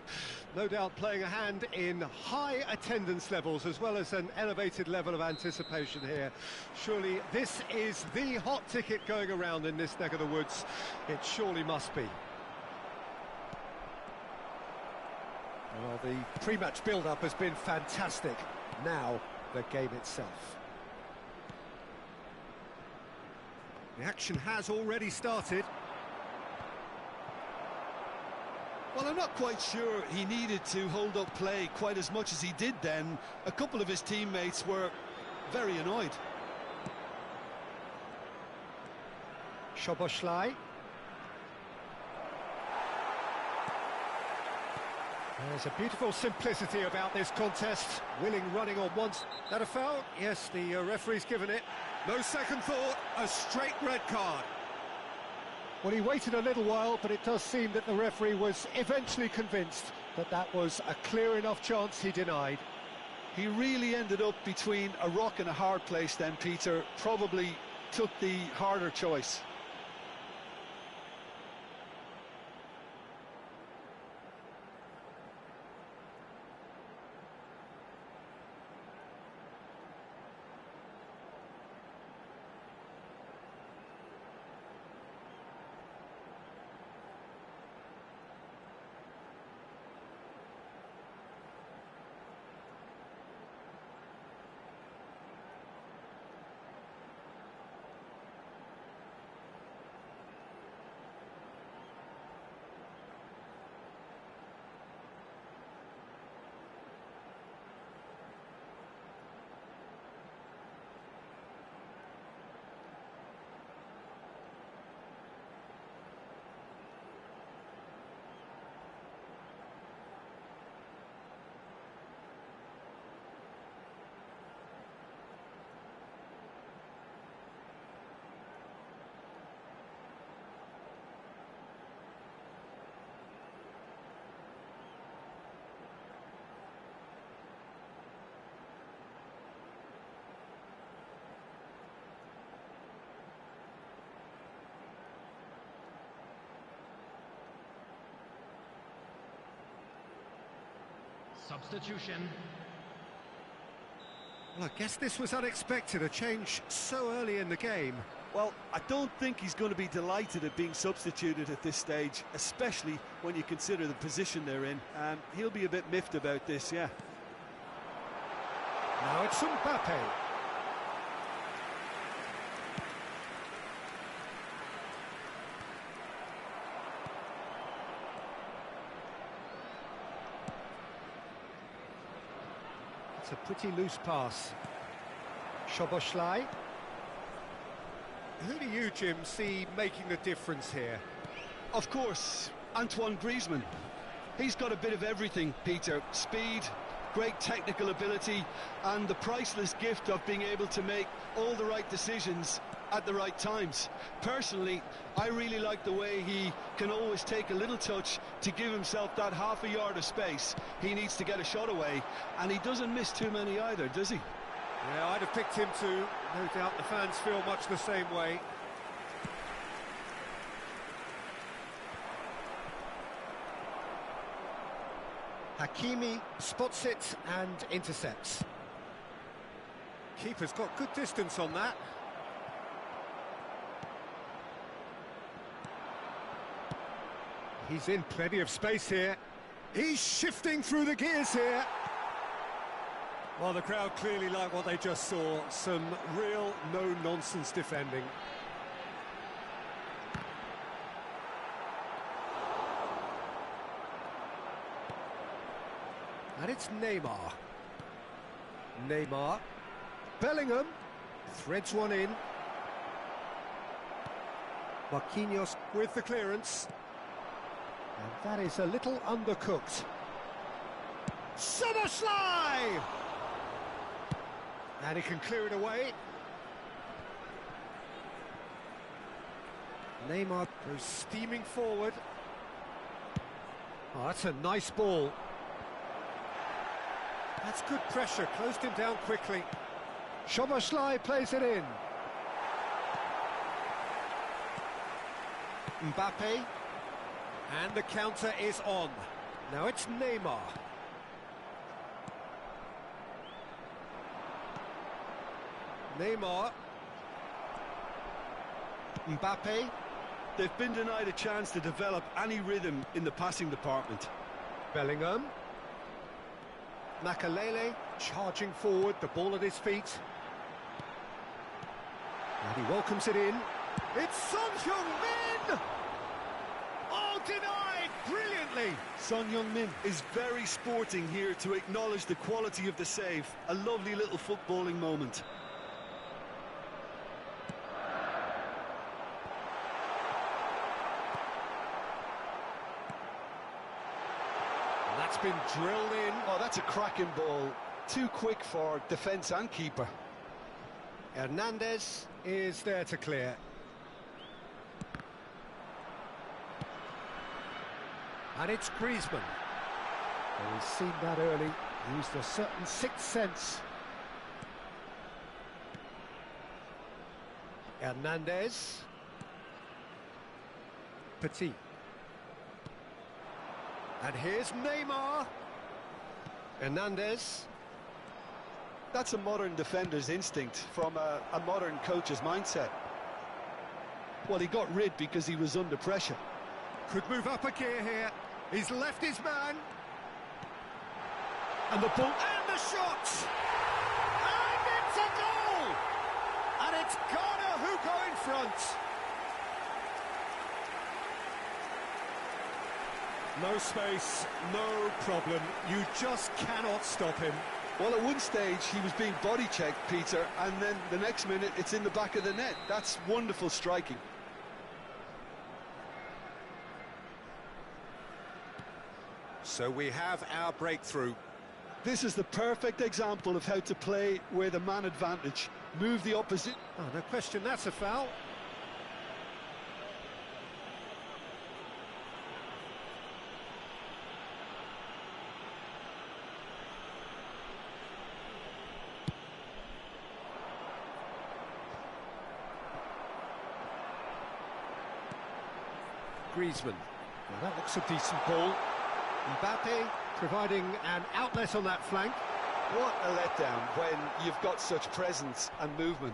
No doubt playing a hand in high attendance levels as well as an elevated level of anticipation here. Surely this is the hot ticket going around in this neck of the woods. It surely must be. Well, the pre-match build-up has been fantastic. Now, the game itself. The action has already started. Well, I'm not quite sure he needed to hold up play quite as much as he did then. A couple of his teammates were very annoyed. Szoboszlai. There's a beautiful simplicity about this contest. Willing running on once. That a foul? Yes, the referee's given it. No second thought, a straight red card. Well, he waited a little while, but it does seem that the referee was eventually convinced that that was a clear enough chance he denied. He really ended up between a rock and a hard place then, Peter. Probably took the harder choice. Substitution. Well, I guess this was unexpected, a change so early in the game. Well, I don't think he's going to be delighted at being substituted at this stage, especially when you consider the position they're in. He'll be a bit miffed about this, yeah. Now it's Mbappe. It's a pretty loose pass. Szoboszlai. Who do you, Jim, see making the difference here? Of course, Antoine Griezmann. He's got a bit of everything, Peter. Speed, great technical ability, and the priceless gift of being able to make all the right decisions at the right times. Personally, I really like the way he can always take a little touch to give himself that half a yard of space. He needs to get a shot away, and he doesn't miss too many either, does he? Yeah, I'd have picked him too. No doubt the fans feel much the same way. Hakimi spots it and intercepts. Keeper's got good distance on that. He's in plenty of space here. He's shifting through the gears here. Well, the crowd clearly like what they just saw. Some real no-nonsense defending. And it's Neymar. Neymar. Bellingham threads one in. Marquinhos with the clearance. And that is a little undercooked. Szoboszlai! And he can clear it away. Neymar goes steaming forward. Oh, that's a nice ball. That's good pressure, closed him down quickly. Szoboszlai plays it in. Mbappe. And the counter is on. Now it's Neymar. Neymar. Mbappe. They've been denied a chance to develop any rhythm in the passing department. Bellingham. Makalele charging forward, the ball at his feet. And he welcomes it in. It's Son Heung-min! Oh, denied brilliantly! Son Heung-min is very sporting here to acknowledge the quality of the save. A lovely little footballing moment. That's been drilled in. Oh, that's a cracking ball. Too quick for defence and keeper. Hernandez is there to clear. And it's Griezmann. Well, we've seen that early. Used a certain sixth sense. Hernandez. Petit. And here's Neymar. Hernandez. That's a modern defender's instinct from a modern coach's mindset. Well, he got rid because he was under pressure. Could move up a gear here. He's left his man. And the ball. And the shot! And it's a goal! And it's Ghana who go in front. No space, no problem. You just cannot stop him. Well, at one stage, he was being body-checked, Peter, and then the next minute, it's in the back of the net. That's wonderful striking. So we have our breakthrough. This is the perfect example of how to play with a man advantage. Move the opposite. Oh, no question, that's a foul. Griezmann. Now that looks a decent ball. Mbappe providing an outlet on that flank. What a letdown when you've got such presence and movement.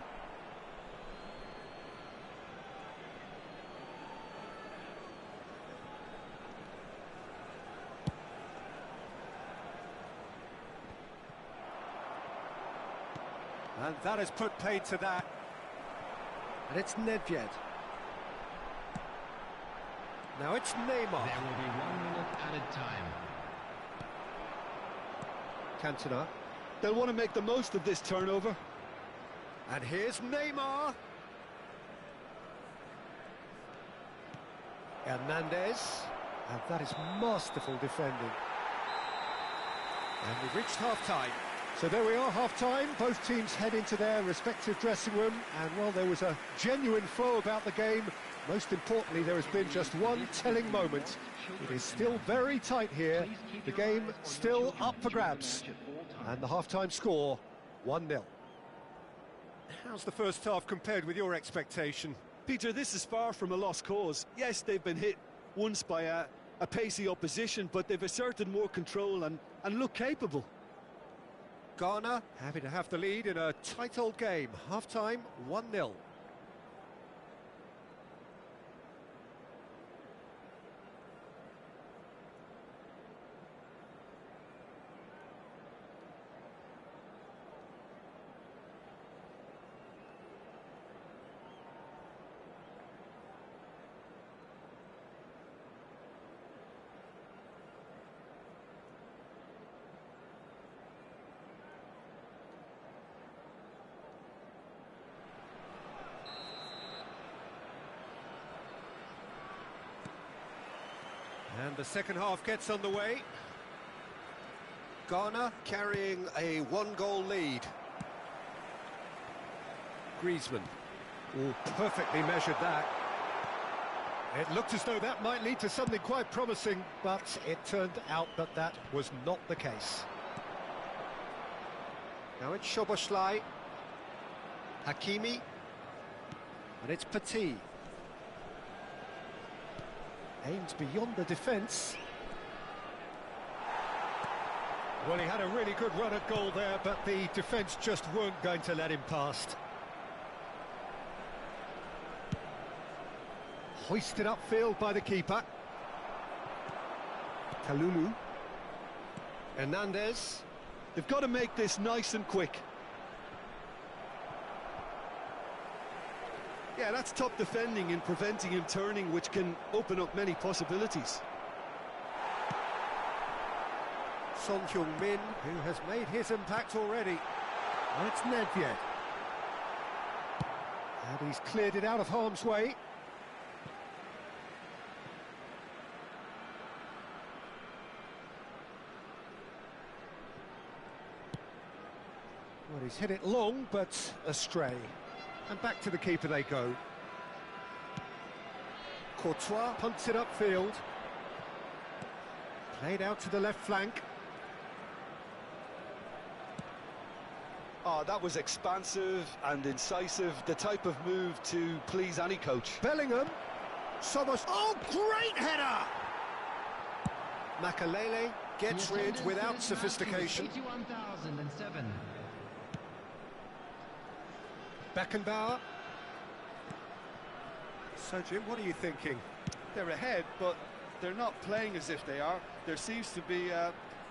And that has put paid to that. And it's Nedved. Now it's Neymar. There will be 1 minute added time. Cantona. They'll want to make the most of this turnover. And here's Neymar. Hernandez. And that is masterful defending. And we've reached half-time. So there we are, half-time. Both teams head into their respective dressing room. And while there was a genuine flow about the game, most importantly, there has been just one telling moment. It is still very tight here. The game still up for grabs. And the half-time score, 1-0. How's the first half compared with your expectation? Peter, this is far from a lost cause. Yes, they've been hit once by a pacey opposition, but they've asserted more control and look capable. Ghana happy to have the lead in a tight old game. Half-time, 1-0. And the second half gets underway. Ghana carrying a one-goal lead. Griezmann. Oh, perfectly measured that. It looked as though that might lead to something quite promising, but it turned out that that was not the case. Now it's Szoboszlai. Hakimi. And it's Petit. Aimed beyond the defence. Well, he had a really good run at goal there, but the defence just weren't going to let him past. Hoisted upfield by the keeper. Kalulu. Hernandez. They've got to make this nice and quick. Yeah, that's top defending and preventing him turning, which can open up many possibilities. Son Heung-min, who has made his impact already. And it's Nedved. And he's cleared it out of harm's way. Well, he's hit it long, but astray. And back to the keeper they go. Courtois punts it upfield. Played out to the left flank. Oh, that was expansive and incisive, the type of move to please any coach. Bellingham. Somos. Oh, great header! Makalele gets rid without sophistication. 81,007. Beckenbauer. So, Jim, what are you thinking? They're ahead, but they're not playing as if they are. There seems to be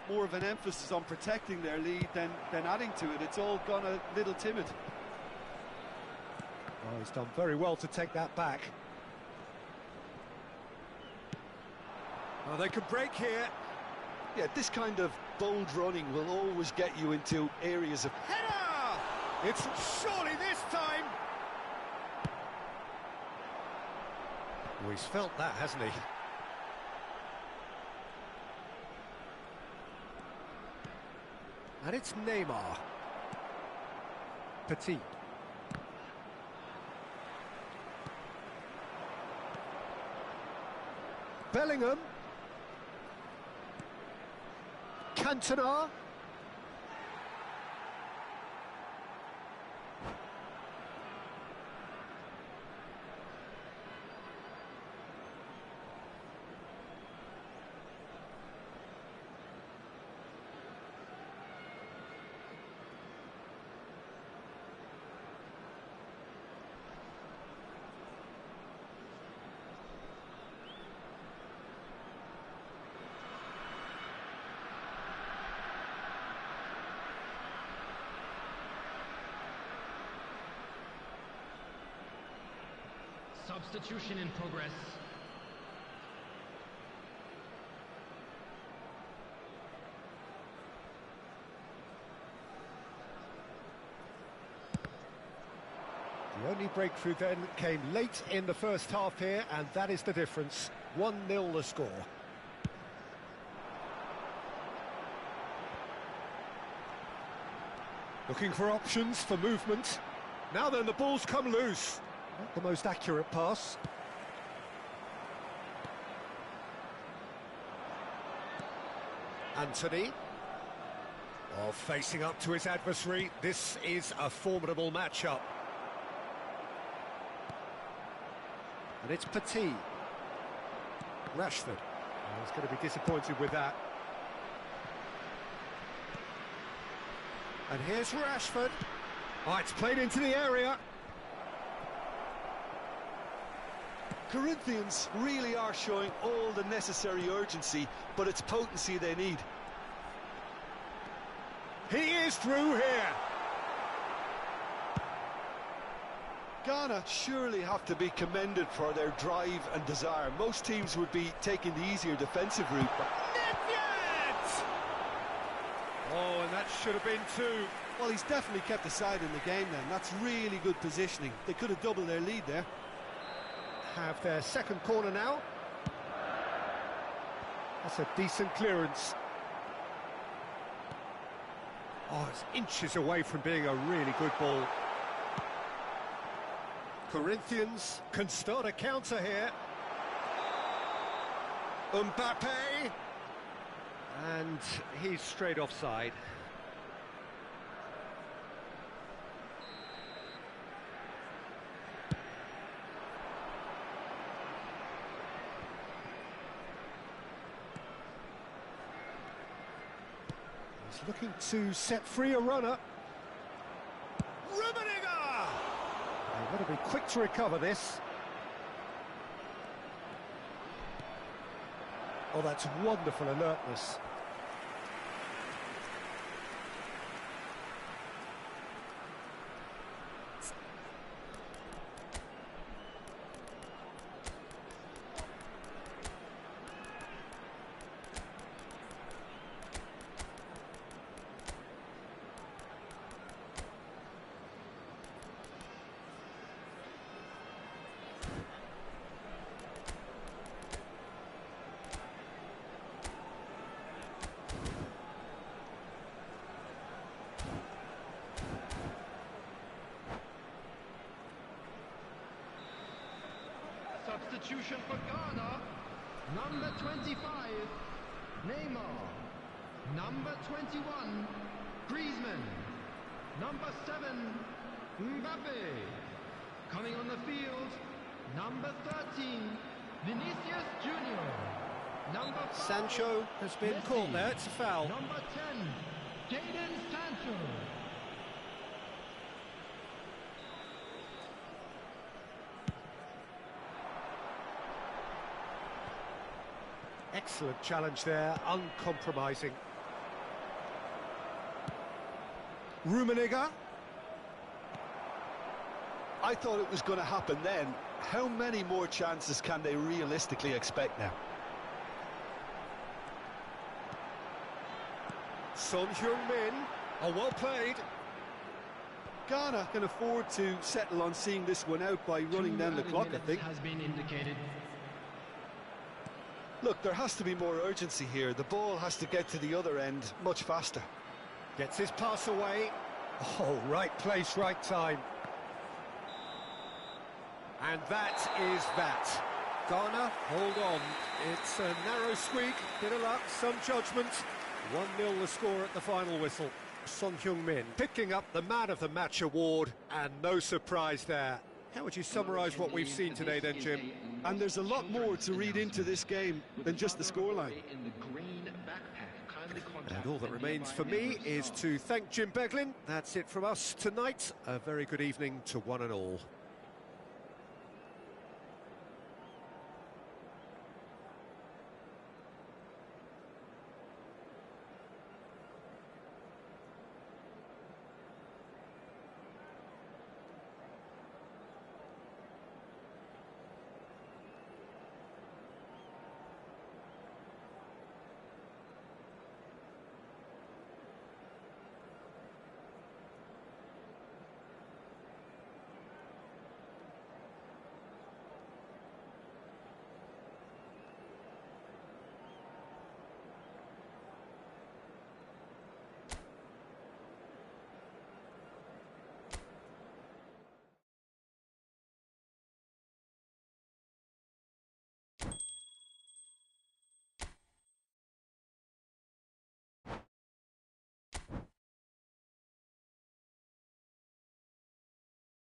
more of an emphasis on protecting their lead than adding to it. It's all gone a little timid. Oh, he's done very well to take that back. Oh, they can break here. Yeah, this kind of bold running will always get you into areas of... Header! It's surely this time! Oh, he's felt that, hasn't he? And it's Neymar. Petit. Bellingham. Cantona. Substitution in progress. The only breakthrough then came late in the first half here, and that is the difference. 1-0 the score. Looking for options for movement. Now then, the ball's come loose. Not the most accurate pass. Anthony. Oh, facing up to his adversary. This is a formidable matchup. And it's Petit. Rashford. Oh, he's going to be disappointed with that. And here's Rashford. Oh, it's played into the area. Corinthians really are showing all the necessary urgency, but it's potency they need. He is through here. Ghana surely have to be commended for their drive and desire. Most teams would be taking the easier defensive route. Nedved! Oh, and that should have been two. Well, he's definitely kept the side in the game then. That's really good positioning. They could have doubled their lead there. Have their second corner now. That's a decent clearance. Oh, it's inches away from being a really good ball. Corinthians can start a counter here. Mbappe. And he's straight offside. He's looking to set free a runner. Rummenigge! They've got to be quick to recover this. Oh, that's wonderful alertness. Substitution for Ghana, number 25, Neymar. Number 21, Griezmann. Number 7, Mbappe. Coming on the field, number 13, Vinicius Junior. Number 5, Sancho has been Messi. caught there, it's a foul. Number 10, Jadon Sancho. Excellent challenge there, uncompromising. Rummenigge. I thought it was going to happen then. How many more chances can they realistically expect now? Son Heung-min. Oh, well played. Ghana can afford to settle on seeing this one out by running down the clock, I think. Has been indicated. Look, there has to be more urgency here. The ball has to get to the other end much faster. Gets his pass away. Oh, right place, right time. And that is that. Ghana, hold on. It's a narrow squeak, bit of luck, some judgment. 1-0 the score at the final whistle. Son Heung-min picking up the Man of the Match award, and no surprise there. How would you summarise what we've seen today then, Jim? And there's a lot more to read into this game than just the scoreline. And all that remains for me is to thank Jim Beglin. That's it from us tonight. A very good evening to one and all.